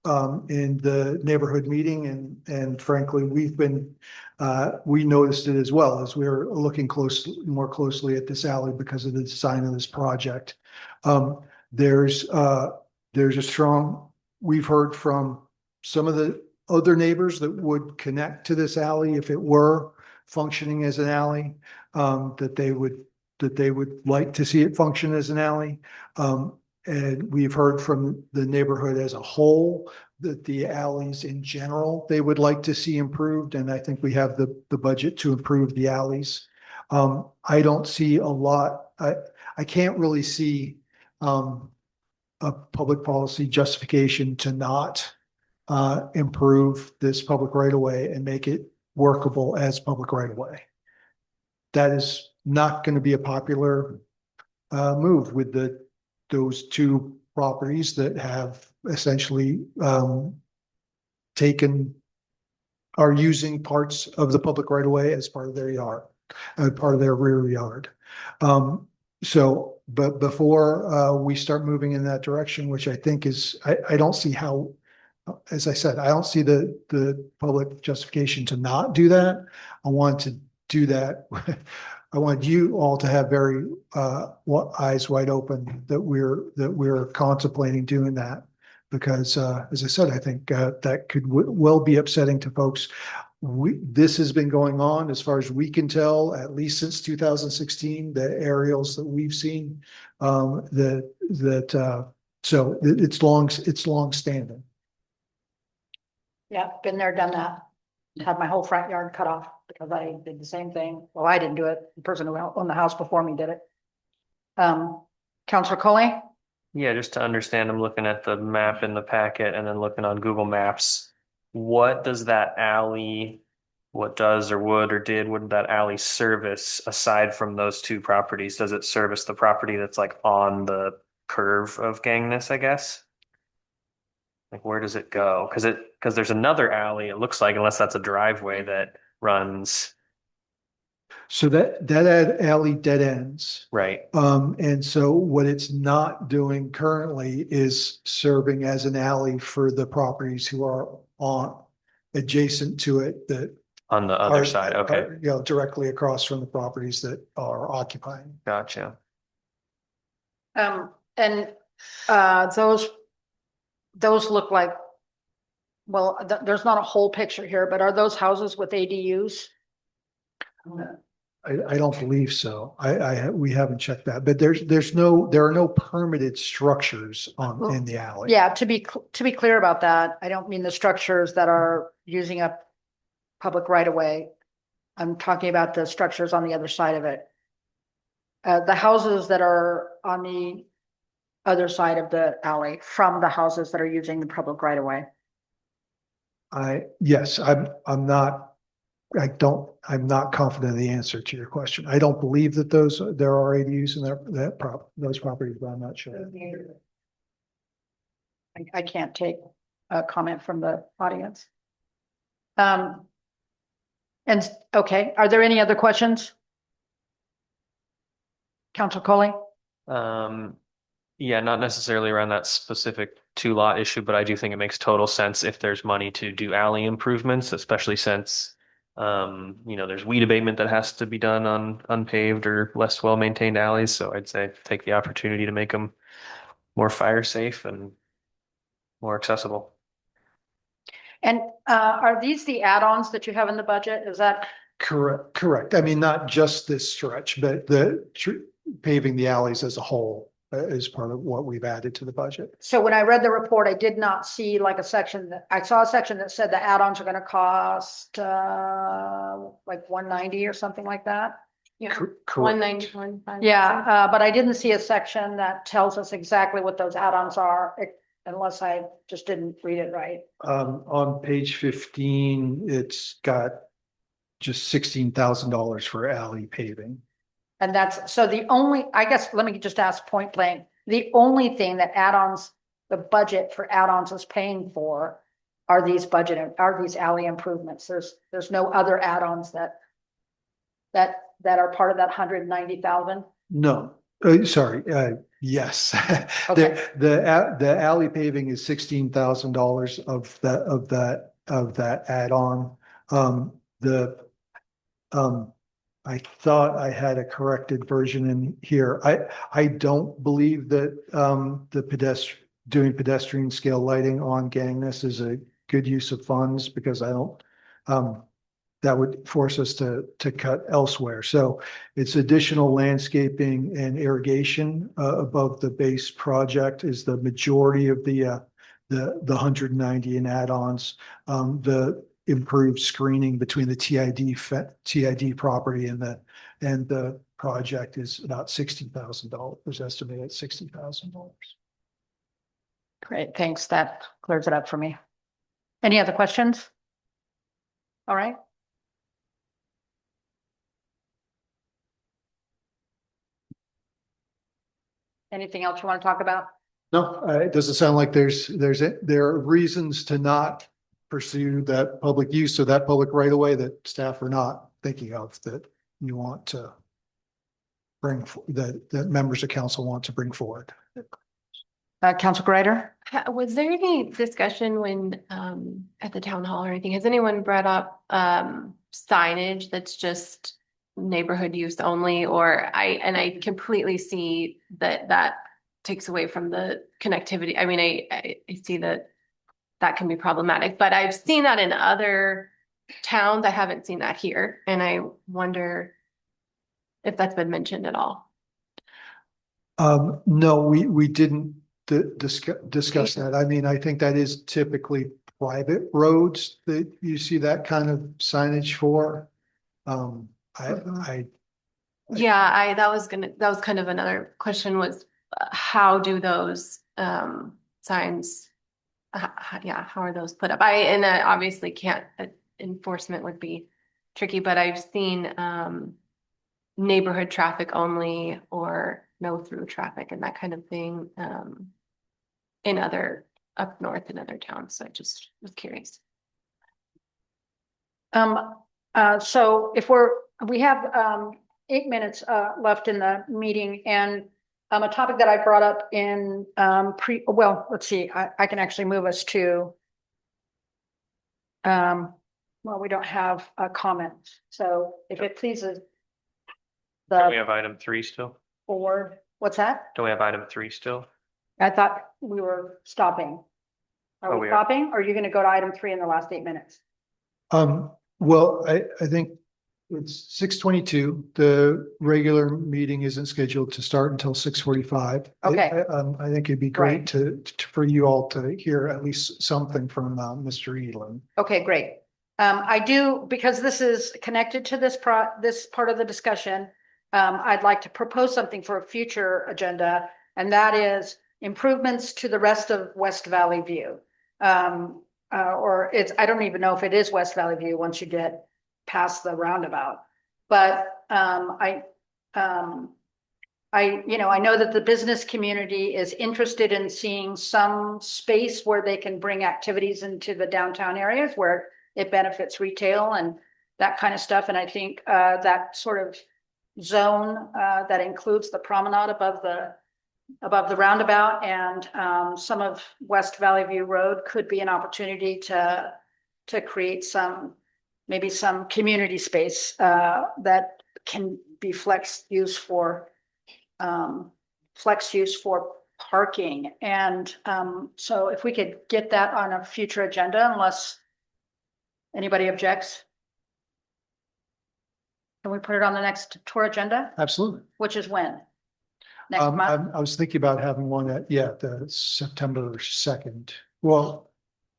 D: in the neighborhood meeting and frankly, we noticed it as well as we were looking more closely at this alley because of the design of this project. There's a strong, we've heard from some of the other neighbors that would connect to this alley if it were functioning as an alley, that they would like to see it function as an alley. And we've heard from the neighborhood as a whole that the alleys in general, they would like to see improved. And I think we have the budget to improve the alleys. I don't see a lot. I can't really see a public policy justification to not improve this public right of way and make it workable as public right of way. That is not going to be a popular move with those two properties that have essentially are using parts of the public right of way as part of their yard, part of their rear yard. But before we start moving in that direction, which I think is, I don't see how, as I said, I don't see the public justification to not do that. I want to do that. I want you all to have very eyes wide open that we're contemplating doing that because, as I said, I think that could well be upsetting to folks. This has been going on as far as we can tell, at least since 2016. The aerials that we've seen, so it's long standing.
C: Yeah, been there, done that. Had my whole front yard cut off because I did the same thing. Well, I didn't do it. The person who owned the house before me did it. Counselor Coley?
E: Yeah, just to understand, I'm looking at the map in the packet and then looking on Google Maps. What does that alley, what does or would or did, would that alley service aside from those two properties? Does it service the property that's like on the curve of Gangness, I guess? Like where does it go? Because there's another alley, it looks like, unless that's a driveway that runs,
D: So that alley dead ends.
E: right?
D: And so what it's not doing currently is serving as an alley for the properties who are on adjacent to it that
E: On the other
D: are,
E: side, okay,
D: are, you know, directly across from the properties that are occupying.
E: gotcha.
C: And those look like, well, there's not a whole picture here, but are those houses with ADUs?
D: I don't believe so. We haven't checked that, but there are no permitted structures in the alley.
C: Yeah, to be clear about that, I don't mean the structures that are using up public right of way. I'm talking about the structures on the other side of it. The houses that are on the other side of the alley from the houses that are using the public right of way.
D: Yes, I'm not confident of the answer to your question. I don't believe that there are ADUs in those properties, but I'm not sure.
C: I can't take a comment from the audience. And okay, are there any other questions? Council Coley?
E: Yeah, not necessarily around that specific two lot issue, but I do think it makes total sense if there's money to do alley improvements, especially since there's weed abatement that has to be done on unpaved or less well-maintained alleys. So I'd say take the opportunity to make them more fire safe and more accessible.
C: And are these the add-ons that you have in the budget? Is that?
D: Correct. I mean, not just this stretch, but paving the alleys as a whole is part of what we've added to the budget.
C: So when I read the report, I did not see like I saw a section that said the add-ons are gonna cost like 190 or something like that.
B: Yeah,
D: Correct.
B: 191.
C: Yeah, but I didn't see a section that tells us exactly what those add-ons are, unless I just didn't read it right.
D: On page 15, it's got just $16,000 for alley paving.
C: And that's, so I guess, let me just ask point blank, the only thing that add-ons, the budget for add-ons is paying for are these alley improvements. There's no other add-ons that are part of that 190,000.
D: No, sorry, yes.
C: Okay.
D: The alley paving is $16,000 of that add-on. I thought I had a corrected version in here. I don't believe that doing pedestrian scale lighting on Gangness is a good use of funds because that would force us to cut elsewhere. So it's additional landscaping and irrigation above the base project is the majority of the 190 in add-ons. The improved screening between the TID property and the project is about $60,000, estimated at $60,000.
C: Great, thanks. That clears it up for me. Any other questions? All right. Anything else you want to talk about?
D: No, it doesn't sound like there are reasons to not pursue that public use of that public right of way that staff are not thinking of that you want to that members of council want to bring forward.
C: Council Greider?
B: Was there any discussion when at the town hall or anything? Has anyone brought up signage that's just neighborhood use only? Or I completely see that takes away from the connectivity. I mean, I see that can be problematic, but I've seen that in other towns. I haven't seen that here, and I wonder if that's been mentioned at all.
D: No, we didn't discuss that. I mean, I think that is typically private roads that you see that kind of signage for. I,
B: Yeah, that was kind of another question was how do those signs, how are those put up? And I obviously can't, enforcement would be tricky, but I've seen neighborhood traffic only or no through traffic and that kind of thing in other up north in other towns. So I just was curious.
C: So we have 8 minutes left in the meeting, and a topic that I brought up in let's see, I can actually move us to well, we don't have a comment, so if it pleases
E: Don't we
C: the
E: have item 3 still?
C: board, what's that?
E: Don't we have item 3 still?
C: I thought we were stopping.
E: Oh,
C: Are
E: we
C: we
E: are.
C: stopping, or are you gonna go to item 3 in the last 8 minutes?
D: well, I think it's 6:22. The regular meeting isn't scheduled to start until 6:45.
C: Okay.
D: I think it'd be great
C: Right.
D: for you all to hear at least something from Mr. Edlin.
C: Okay, great. I do, because this is connected to this part of the discussion. I'd like to propose something for a future agenda, and that is improvements to the rest of West Valley View. Or I don't even know if it is West Valley View once you get past the roundabout. But, I know that the business community is interested in seeing some space where they can bring activities into the downtown areas where it benefits retail and that kind of stuff. And I think that sort of zone that includes the promenade above the roundabout and some of West Valley View Road could be an opportunity to create maybe some community space that can be flex use for parking. And so if we could get that on a future agenda, unless anybody objects. Can we put it on the next tour agenda,
D: Absolutely.
C: which is when? Next month?
D: I was thinking about having one the September 2nd. Well,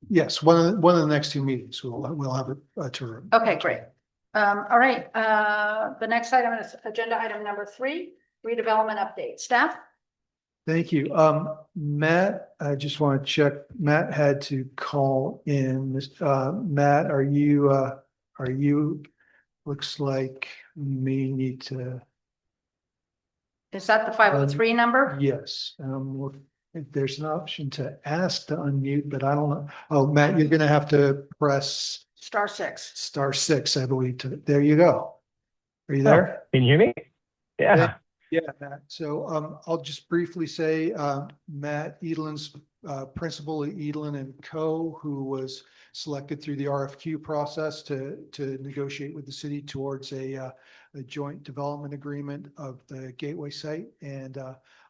D: yes, one of the next 2 meetings, we'll have a tour.
C: Okay, great. All right, the next item is agenda item number 3, redevelopment update. Staff?
D: Thank you. Matt, I just want to check, Matt had to call in. Matt, are you, looks like may need to,
C: Is that the 503 number?
D: yes. There's an option to ask to unmute, but I don't know. Oh, Matt, you're gonna have to press
C: *6.
D: *6, I believe, there you go. Are you there?
H: Can you hear me? Yeah.
D: Yeah, Matt. So I'll just briefly say Matt Edlin's principal at Edlin and Co., who was selected through the RFQ process to negotiate with the city towards a joint development agreement of the Gateway site. And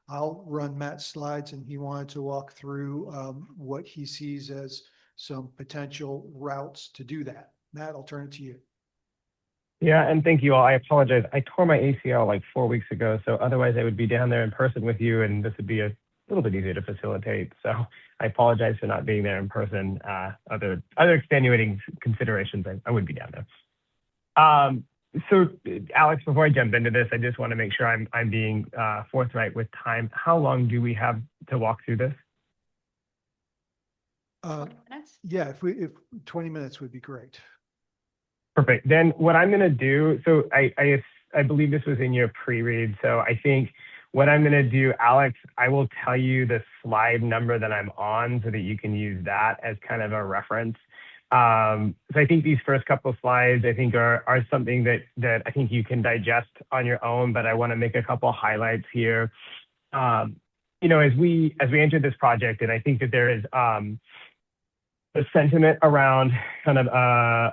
D: I'll run Matt's slides, and he wanted to walk through what he sees as some potential routes to do that. Matt, I'll turn it to you.
H: Yeah, and thank you all. I apologize. I tore my ACL like 4 weeks ago, so otherwise I would be down there in person with you, and this would be a little bit easier to facilitate. So I apologize for not being there in person. Other extenuating considerations, I would be down there. So Alex, before I jump into this, I just want to make sure I'm being forthright with time. How long do we have to walk through this?
C: 20 minutes?
D: Yeah, if 20 minutes would be great.
H: Perfect. Then what I'm going to do, so I believe this was in your pre-read. So I think what I'm going to do, Alex, I will tell you the slide number that I'm on so that you can use that as kind of a reference. So I think these first couple of slides, I think are something that I think you can digest on your own, but I want to make a couple of highlights here. As we entered this project, and I think that there is the sentiment around kind of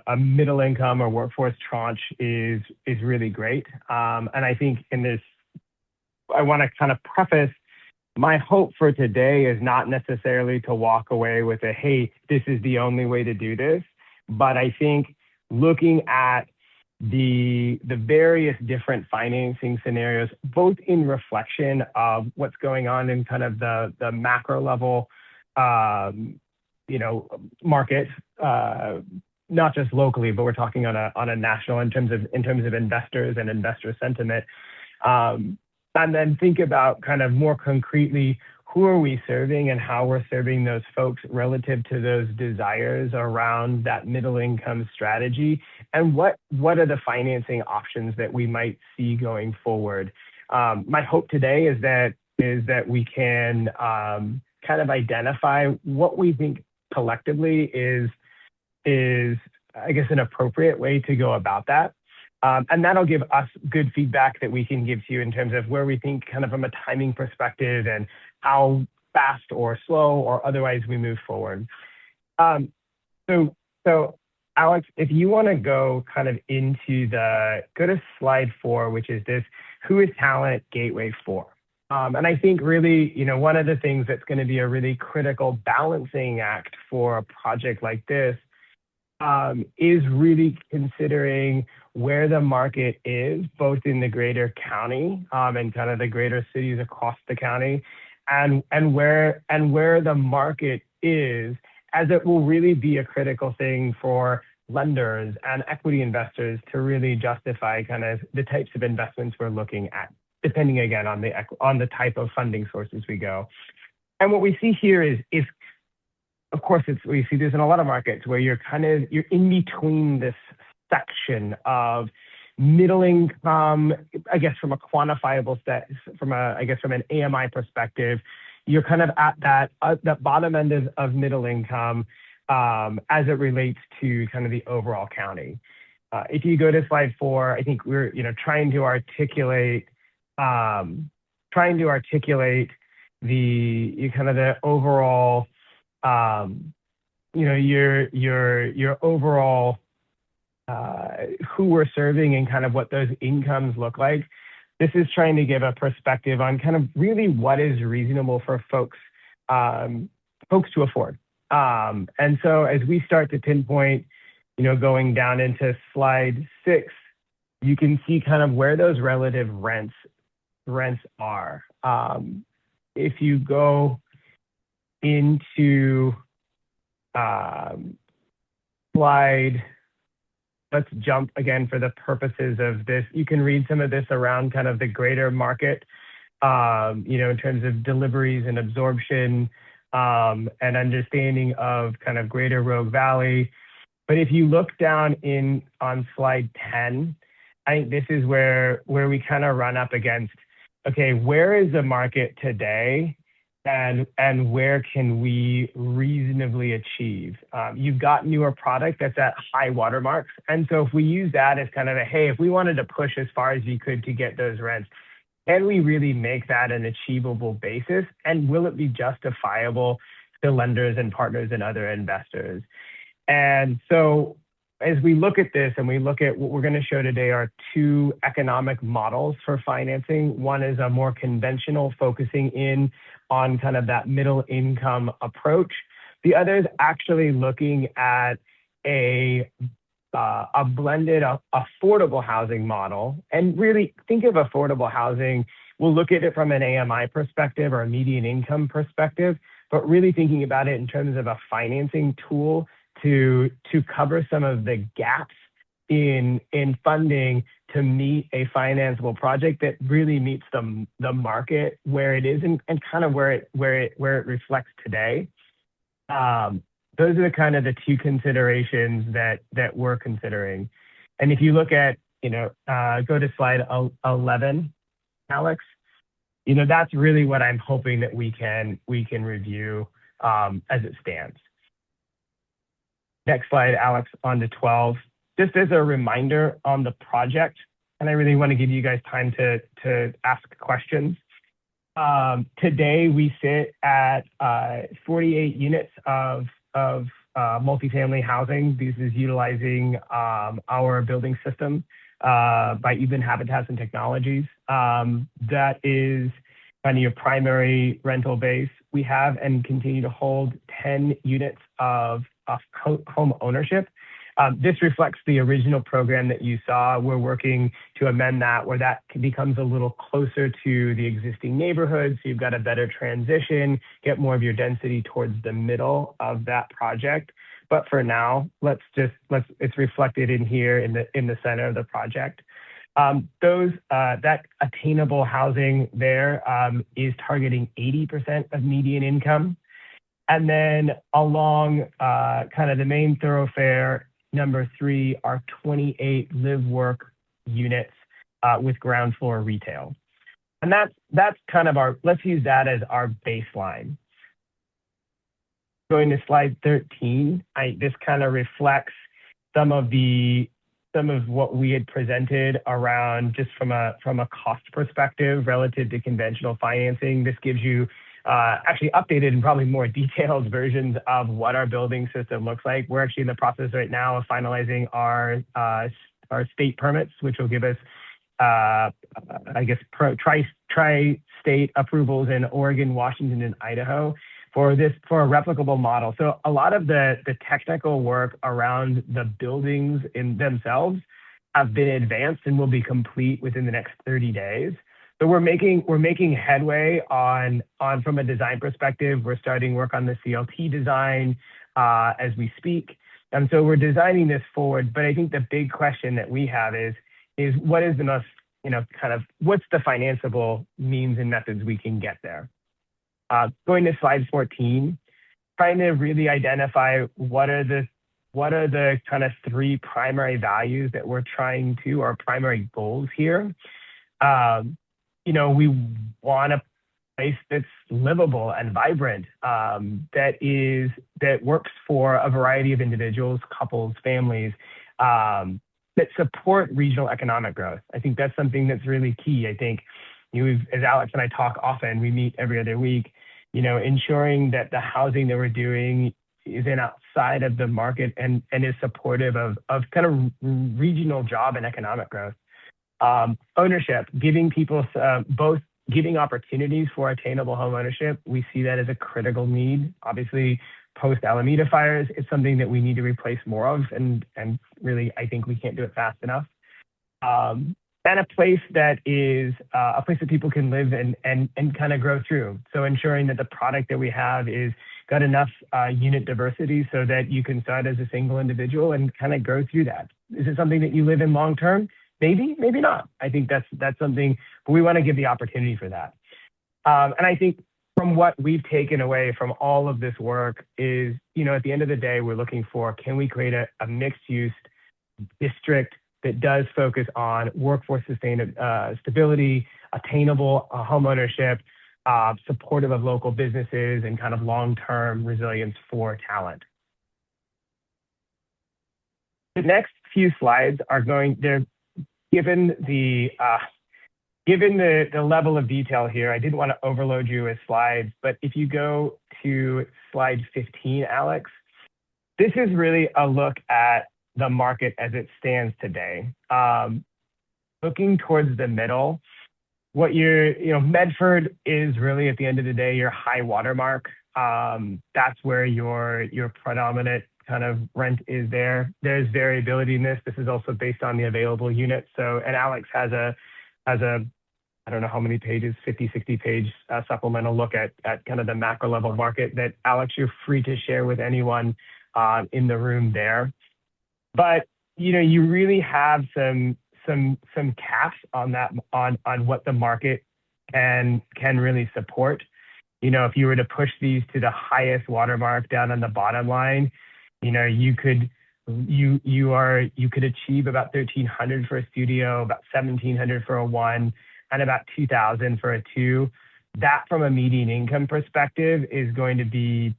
H: a middle income or workforce tranche is really great. And I think in this, I want to kind of preface my hope for today is not necessarily to walk away with a, hey, this is the only way to do this. But I think looking at the various different financing scenarios, both in reflection of what's going on in kind of the macro level market, not just locally, but we're talking on a national in terms of investors and investor sentiment. And then think about kind of more concretely, who are we serving and how we're serving those folks relative to those desires around that middle income strategy, and what are the financing options that we might see going forward. My hope today is that we can kind of identify what we think collectively is I guess an appropriate way to go about that. And that'll give us good feedback that we can give to you in terms of where we think kind of from a timing perspective and how fast or slow or otherwise we move forward. So Alex, if you want to go kind of go to slide 4, which is this, who is Talent Gateway for? And I think really, one of the things that's going to be a really critical balancing act for a project like this is really considering where the market is, both in the greater county and kind of the greater cities across the county, and where the market is, as it will really be a critical thing for lenders and equity investors to really justify kind of the types of investments we're looking at, depending again on the type of funding sources we go. And what we see here is of course, we see this in a lot of markets where you're in between this section of middle income, I guess from a quantifiable from an AMI perspective, you're kind of at that bottom end of middle income as it relates to kind of the overall county. If you go to slide 4, I think we're trying to articulate the kind of the overall your overall who we're serving and kind of what those incomes look like. This is trying to give a perspective on kind of really what is reasonable for folks to afford. And so as we start to pinpoint, going down into slide 6, you can see kind of where those relative rents are. If you go into slide, let's jump again for the purposes of this. You can read some of this around kind of the greater market, in terms of deliveries and absorption, and understanding of kind of greater Rogue Valley. But if you look down on slide 10, I think this is where we kind of run up against, okay, where is the market today? And where can we reasonably achieve? You've got newer product that's at high watermarks. And so if we use that as kind of hey, if we wanted to push as far as we could to get those rents, can we really make that an achievable basis? And will it be justifiable to lenders and partners and other investors? And so as we look at this and we look at what we're going to show today are 2 economic models for financing. One is a more conventional, focusing in on kind of that middle income approach. The other is actually looking at a blended affordable housing model. And really think of affordable housing, we'll look at it from an AMI perspective or a median income perspective, but really thinking about it in terms of a financing tool to cover some of the gaps in funding to meet a financeable project that really meets the market where it is and kind of where it reflects today. Those are the kind of the 2 considerations that we're considering. And if you look at, go to slide 11, Alex, that's really what I'm hoping that we can review as it stands. Next slide, Alex, on to 12. Just as a reminder on the project, and I really want to give you guys time to ask questions. Today we sit at 48 units of multifamily housing. This is utilizing our building system by Even Habitats and Technologies. That is kind of your primary rental base. We have and continue to hold 10 units of home ownership. This reflects the original program that you saw. We're working to amend that where that becomes a little closer to the existing neighborhood. So you've got a better transition, get more of your density towards the middle of that project. But for now, it's reflected in here in the center of the project. That attainable housing there is targeting 80% of median income. And then along kind of the main thoroughfare, number 3 are 28 live work units with ground floor retail. And that's kind of let's use that as our baseline. Going to slide 13, this kind of reflects some of what we had presented around just from a cost perspective relative to conventional financing. This gives you actually updated and probably more detailed versions of what our building system looks like. We're actually in the process right now of finalizing our state permits, which will give us, I guess, tri-state approvals in Oregon, Washington, and Idaho for a replicable model. So a lot of the technical work around the buildings in themselves have been advanced and will be complete within the next 30 days. So we're making headway on from a design perspective. We're starting work on the CLT design as we speak. And so we're designing this forward. But I think the big question that we have is what is the most, what's the financeable means and methods we can get there? Going to slide 14, trying to really identify what are the kind of 3 primary values that we're trying to, our primary goals here. We want a place that's livable and vibrant, that works for a variety of individuals, couples, families, that support regional economic growth. I think that's something that's really key. I think as Alex and I talk often, we meet every other week, ensuring that the housing that we're doing is outside of the market and is supportive of kind of regional job and economic growth. Ownership, giving people both giving opportunities for attainable home ownership. We see that as a critical need. Obviously, post Alameda fires, it's something that we need to replace more of, and really, I think we can't do it fast enough. And a place that is a place that people can live and kind of grow through. So ensuring that the product that we have is got enough unit diversity so that you can start as a single individual and kind of grow through that. Is it something that you live in long term? Maybe, maybe not. I think that's something, but we want to give the opportunity for that. And I think from what we've taken away from all of this work is, at the end of the day, we're looking for, can we create a mixed use district that does focus on workforce stability, attainable home ownership, supportive of local businesses, and kind of long-term resilience for talent. The next few slides are given the level of detail here, I didn't want to overload you with slides, but if you go to slide 15, Alex, this is really a look at the market as it stands today. Looking towards the middle, Medford is really, at the end of the day, your high watermark. That's where your predominant kind of rent is there. There's variability in this. This is also based on the available units. And Alex has a I don't know how many pages, 50, 60 page supplemental look at kind of the macro level market that, Alex, you're free to share with anyone in the room there. But, you really have some caps on that, on what the market can really support. If you were to push these to the highest watermark down on the bottom line, you could achieve about $1,300 for a studio, about $1,700 for a 1, and about $2,000 for a 2. That, from a median income perspective, is going to be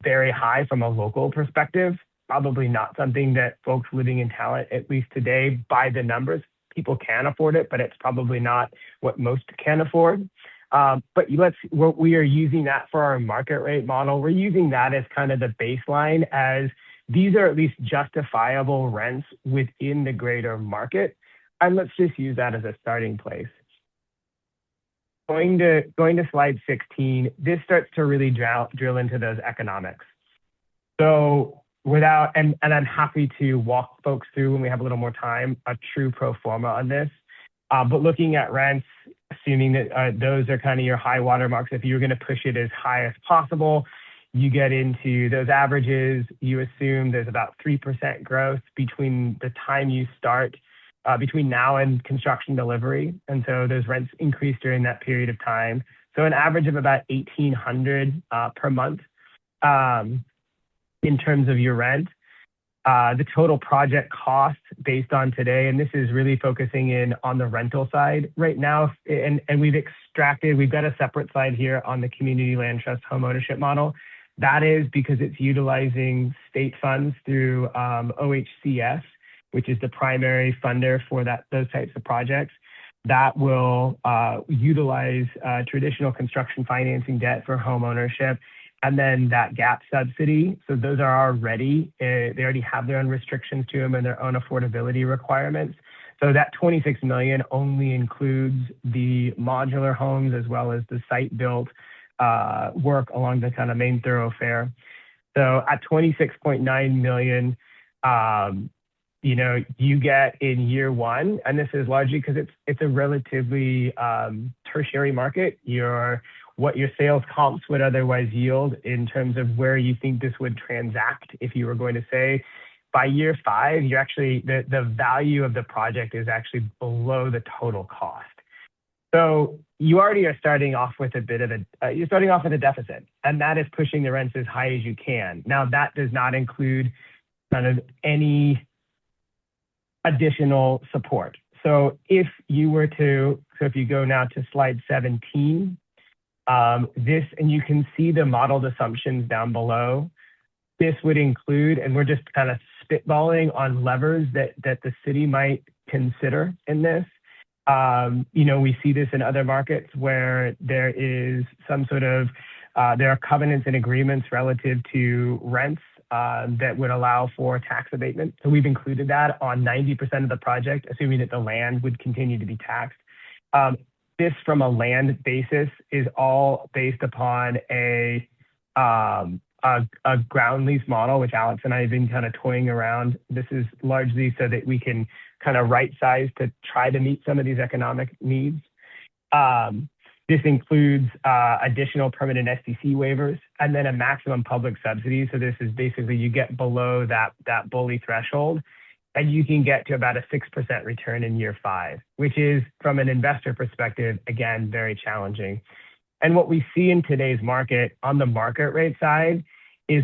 H: very high from a local perspective. Probably not something that folks living in talent, at least today, by the numbers, people can afford it, but it's probably not what most can afford. But we are using that for our market rate model. We're using that as kind of the baseline, as these are at least justifiable rents within the greater market. And let's just use that as a starting place. Going to slide 16, this starts to really drill into those economics. So and I'm happy to walk folks through when we have a little more time, a true pro forma on this. But looking at rents, assuming that those are kind of your high water marks, if you're going to push it as high as possible, you get into those averages, you assume there's about 3% growth between the time you start, between now and construction delivery. And so those rents increase during that period of time. So an average of about $1,800 per month in terms of your rent. The total project cost based on today, and this is really focusing in on the rental side right now, and we've got a separate slide here on the community land trust homeownership model. That is because it's utilizing state funds through OHCS, which is the primary funder for those types of projects. That will utilize traditional construction financing debt for home ownership, and then that gap subsidy. So those are already, they already have their own restrictions to them and their own affordability requirements. So that $26 million only includes the modular homes as well as the site-built work along the kind of main thoroughfare. So at $26.9 million, you get in year one, and this is largely because it's a relatively tertiary market. What your sales comps would otherwise yield in terms of where you think this would transact. If you were going to say by year 5, you're actually the value of the project is actually below the total cost. So you already are starting off with a deficit, and that is pushing the rents as high as you can. Now that does not include kind of any additional support. So if you go now to slide 17, and you can see the modeled assumptions down below. This would include, and we're just kind of spitballing on levers that the city might consider in this. We see this in other markets where there is some sort of, there are covenants and agreements relative to rents that would allow for tax abatement. So we've included that on 90% of the project, assuming that the land would continue to be taxed. This, from a land basis, is all based upon a ground lease model, which Alex and I have been kind of toying around. This is largely so that we can kind of right size to try to meet some of these economic needs. This includes additional permanent SDC waivers and then a maximum public subsidy. So this is basically you get below that bully threshold, and you can get to about a 6% return in year 5, which is, from an investor perspective, again, very challenging. And what we see in today's market, on the market rate side, is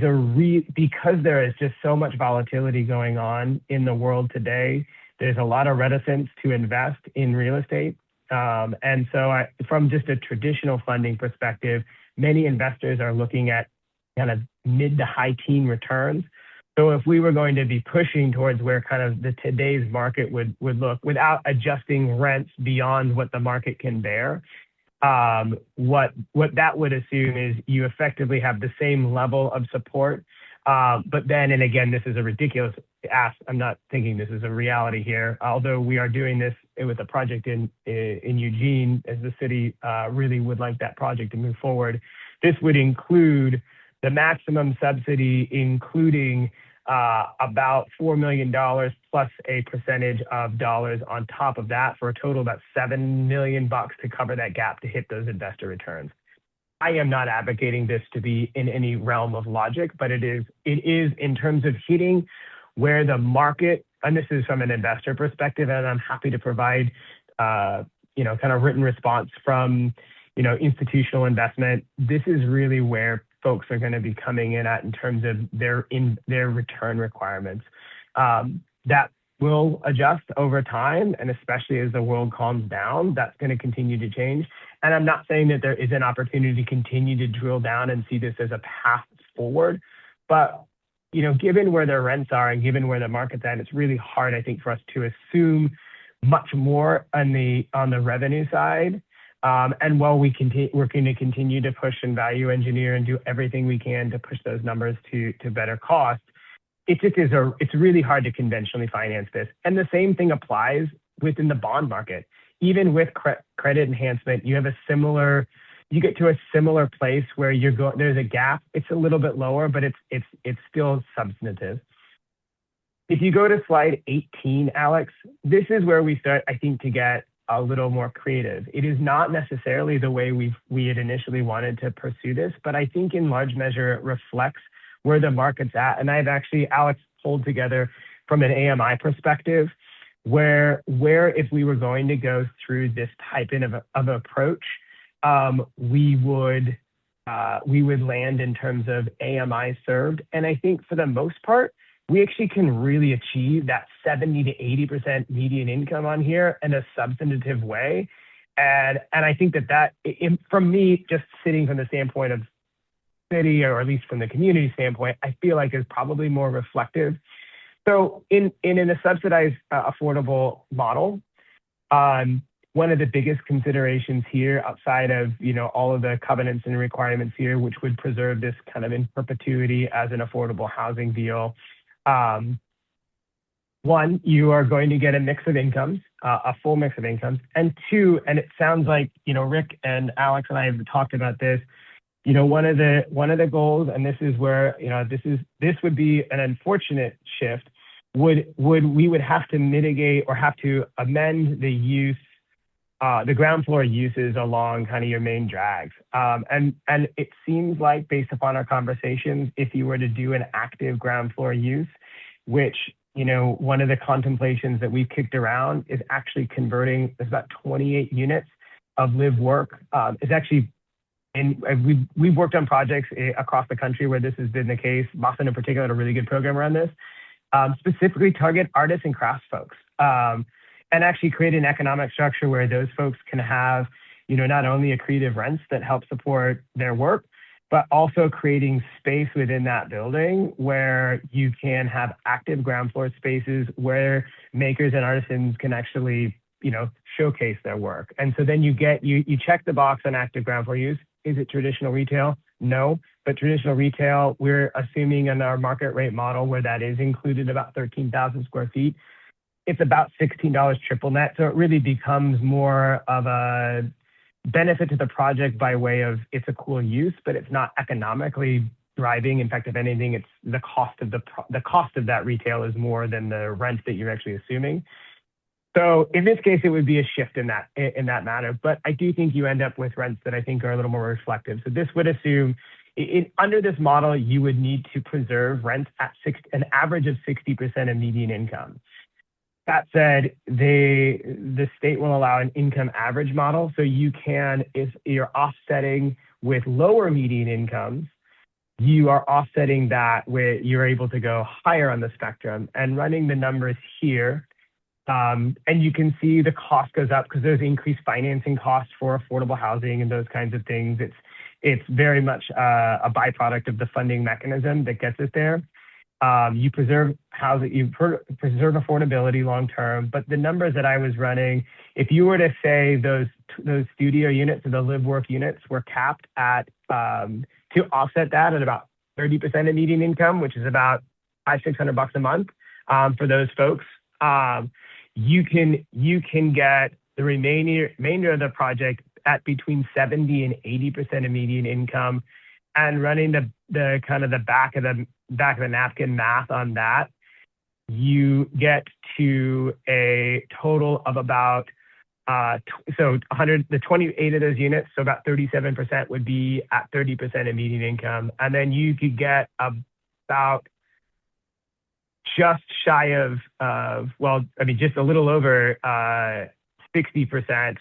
H: because there is just so much volatility going on in the world today, there's a lot of reticence to invest in real estate. And so from just a traditional funding perspective, many investors are looking at kind of mid to high teen returns. So if we were going to be pushing towards where kind of today's market would look without adjusting rents beyond what the market can bear, what that would assume is you effectively have the same level of support. But then, and again, this is a ridiculous ask. I'm not thinking this is a reality here, although we are doing this with a project in Eugene, as the city really would like that project to move forward. This would include the maximum subsidy, including about $4 million plus a percentage of dollars on top of that, for a total of about $7 million to cover that gap to hit those investor returns. I am not advocating this to be in any realm of logic, but it is in terms of hitting where the market, and this is from an investor perspective, and I'm happy to provide kind of written response from institutional investment. This is really where folks are going to be coming in at in terms of their return requirements. That will adjust over time, and especially as the world calms down, that's going to continue to change. And I'm not saying that there is an opportunity to continue to drill down and see this as a path forward, but given where their rents are and given where the market's at, it's really hard, I think, for us to assume much more on the revenue side. And while we're going to continue to push and value engineer and do everything we can to push those numbers to better cost, it's really hard to conventionally finance this. And the same thing applies within the bond market. Even with credit enhancement, you have a similar you get to a similar place where there's a gap. It's a little bit lower, but it's still substantive. If you go to slide 18, Alex, this is where we start, I think, to get a little more creative. It is not necessarily the way we had initially wanted to pursue this, but I think in large measure it reflects where the market's at. And I've actually, Alex, pulled together from an AMI perspective where if we were going to go through this type of approach, we would land in terms of AMI served. And I think for the most part, we actually can really achieve that 70 to 80% median income on here in a substantive way. And I think that from me, just sitting from the standpoint of city, or at least from the community standpoint, I feel like is probably more reflective. So in a subsidized affordable model, one of the biggest considerations here outside of, all of the covenants and requirements here, which would preserve this kind of in perpetuity as an affordable housing deal. One, you are going to get a mix of incomes, a full mix of incomes. And two, and it sounds like, Rick and Alex and I have talked about this, one of the goals, and this is where, this would be an unfortunate shift, we would have to mitigate or have to amend the use, the ground floor uses along kind of your main drags. And it seems like, based upon our conversations, if you were to do an active ground floor use, which, one of the contemplations that we've kicked around is actually converting, there's about 28 units of live work. It's actually, and we've worked on projects across the country where this has been the case. Boston in particular had a really good program around this. Specifically target artists and crafts folks. And actually create an economic structure where those folks can have, not only accretive rents that help support their work, but also creating space within that building where you can have active ground floor spaces where makers and artisans can actually, showcase their work. And so then you check the box on active ground floor use. Is it traditional retail? No, but traditional retail, we're assuming in our market rate model where that is included about 13,000 square feet. It's about $16 triple net. So it really becomes more of a benefit to the project by way of it's a cool use, but it's not economically driving. In fact, if anything, it's the cost of that retail is more than the rent that you're actually assuming. So in this case, it would be a shift in that matter. But I do think you end up with rents that I think are a little more reflective. So this would assume under this model, you would need to preserve rents at an average of 60% of median income. That said, the state will allow an income average model. So you can, if you're offsetting with lower median incomes, you are offsetting that where you're able to go higher on the spectrum. And running the numbers here, and you can see the cost goes up because there's increased financing costs for affordable housing and those kinds of things. It's very much a byproduct of the funding mechanism that gets us there. You preserve housing, you preserve affordability long term. But the numbers that I was running, if you were to say those studio units or the live work units were capped at to offset that at about 30% of median income, which is about $500-600 a month for those folks. You can get the remainder of the project at between 70 and 80% of median income, and running the kind of the back of the napkin math on that, you get to a total of about the 28 of those units, so about 37% would be at 30% of median income, and then you could get about just shy of just a little over 60%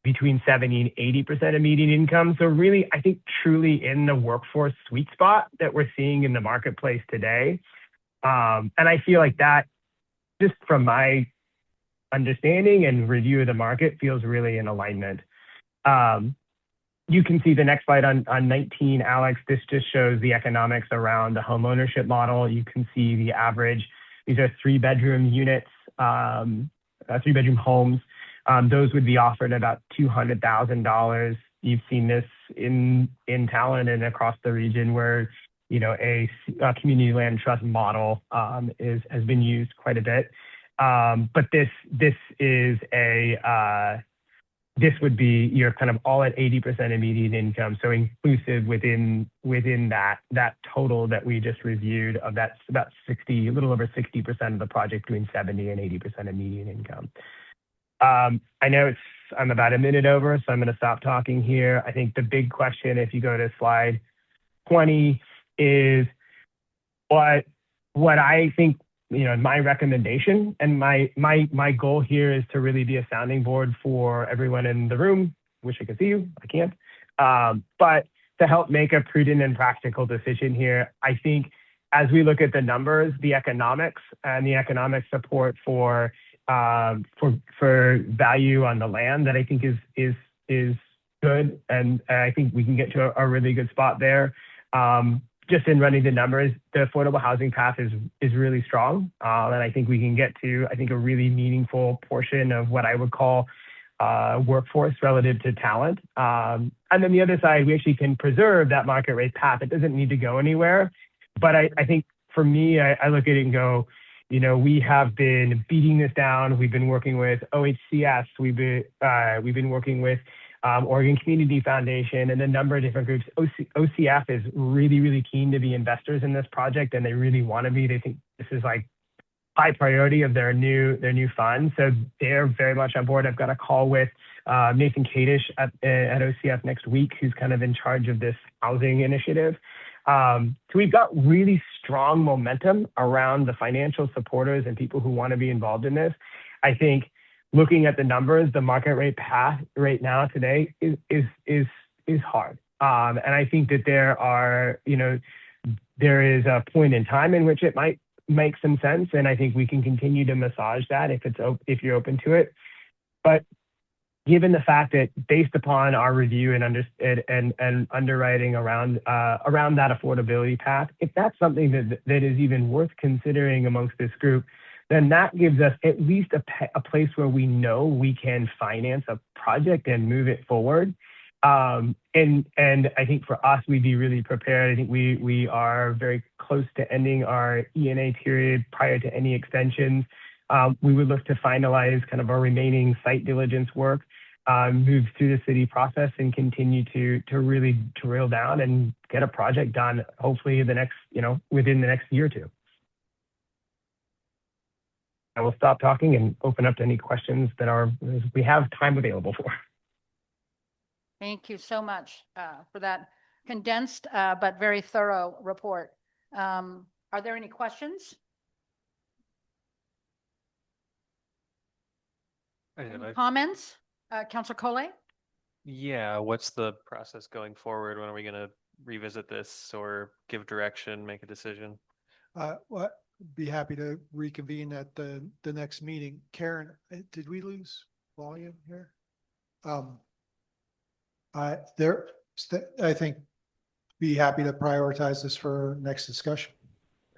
H: between 70 and 80% of median income. So really, I think truly in the workforce sweet spot that we're seeing in the marketplace today. And I feel like that, just from my understanding and review of the market, feels really in alignment. You can see the next slide on 19, Alex. This just shows the economics around the home ownership model. You can see the average. These are 3-bedroom units, 3-bedroom homes. Those would be offered about $200,000. You've seen this in Talent and across the region where, a community land trust model has been used quite a bit. But this is this would be your kind of all at 80% of median income. So inclusive within that total that we just reviewed of that's about 60, a little over 60% of the project between 70 and 80% of median income. I know I'm about a minute over, so I'm going to stop talking here. I think the big question, if you go to slide 20, is what I think, my recommendation and my goal here is to really be a sounding board for everyone in the room. Wish I could see you, I can't. But to help make a prudent and practical decision here, I think as we look at the numbers, the economics and the economic support for value on the land that I think is good, and I think we can get to a really good spot there. Just in running the numbers, the affordable housing path is really strong, and I think we can get to a really meaningful portion of what I would call workforce relative to talent. And then the other side, we actually can preserve that market rate path. It doesn't need to go anywhere. But I think for me, I look at it and go, we have been beating this down. We've been working with OHCS. We've been working with Oregon Community Foundation and a number of different groups. OCF is really, really keen to be investors in this project, and they really want to be. They think this is like high priority of their new fund. So they're very much on board. I've got a call with Nathan Kadish at OCF next week, who's kind of in charge of this housing initiative. So we've got really strong momentum around the financial supporters and people who want to be involved in this. I think looking at the numbers, the market rate path right now today is hard. And I think that there is a point in time in which it might make some sense. And I think we can continue to massage that if you're open to it. But given the fact that based upon our review and underwriting around that affordability path, if that's something that is even worth considering amongst this group, then that gives us at least a place where we know we can finance a project and move it forward. And I think for us, we'd be really prepared. I think we are very close to ending our ENA period prior to any extensions. We would look to finalize kind of our remaining site diligence work, move through the city process, and continue to really drill down and get a project done, hopefully within the next year or two. I will stop talking and open up to any questions we have time available for.
C: Thank you so much for that condensed but very thorough report. Are there any questions? Comments? Councilor Collet?
E: Yeah, what's the process going forward? When are we going to revisit this or give direction, make a decision?
D: Well, be happy to reconvene at the next meeting. Karen, did we lose volume here? I think be happy to prioritize this for next discussion,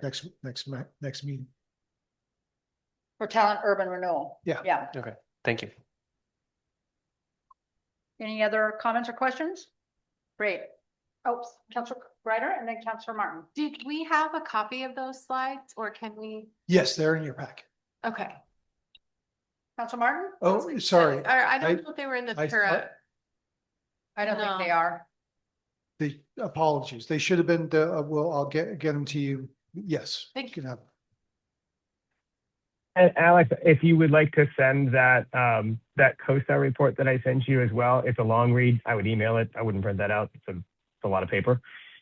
D: next meeting.
C: For talent urban renewal?
D: Yeah.
C: Yeah.
E: Okay, thank you.
C: Any other comments or questions? Great. Oh, Councilor Ryder and then Councilor Martin.
B: Did we have a copy of those slides, or can we?
D: Yes, they're in your packet.
B: Okay.
C: Councilor Martin?
D: Oh, sorry.
B: I don't know if they were in the current.
C: I don't think
B: No.
C: they are.
D: The apologies. They should have been. I'll get them to you. Yes.
B: Thank
D: you. Can have.
H: And Alex, if you would like to send that COSTA report that I sent you as well, it's a long read. I would email it. I wouldn't print that out. It's a lot of paper.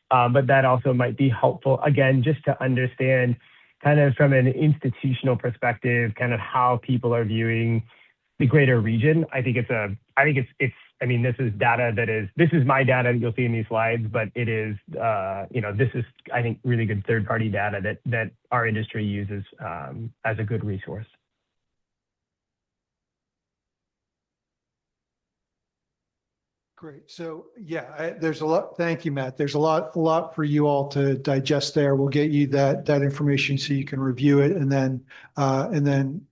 H: But that also might be helpful, again, just to understand kind of from an institutional perspective, kind of how people are viewing the greater region. I think this is data this is my data that you'll see in these slides, but it is, this is, I think, really good third-party data that our industry uses as a good resource.
D: Great. So yeah, there's a lot. Thank you, Matt. There's a lot for you all to digest there. We'll get you that information so you can review it and then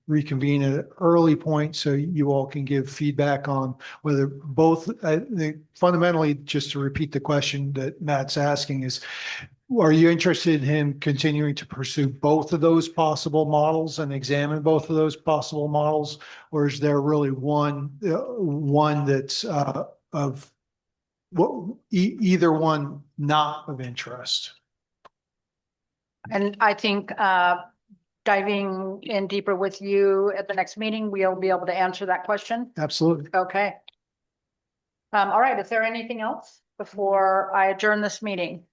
D: reconvene at an early point so you all can give feedback on whether both. Fundamentally, just to repeat the question that Matt's asking is, are you interested in him continuing to pursue both of those possible models and examine both of those possible models? Or is there really one that's of either one not of interest?
C: And I think diving in deeper with you at the next meeting, we'll be able to answer that question.
D: Absolutely.
C: Okay. All right, is there anything else before I adjourn this meeting?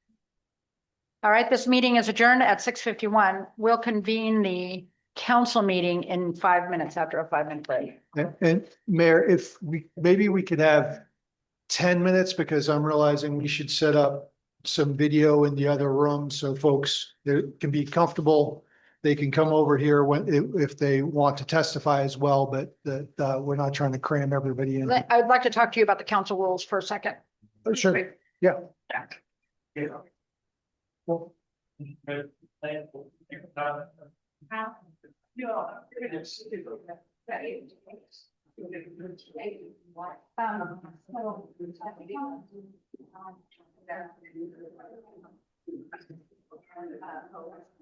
C: All right, this meeting is adjourned at 6:51. We'll convene the council meeting in 5 minutes after a 5-minute break.
D: And Mayor, if maybe we could have 10 minutes, because I'm realizing we should set up some video in the other room so folks can be comfortable. They can come over here if they want to testify as well, but that we're not trying to cram everybody in.
C: I'd like to talk to you about the council rules for a second.
D: Oh, sure. Yeah. Well,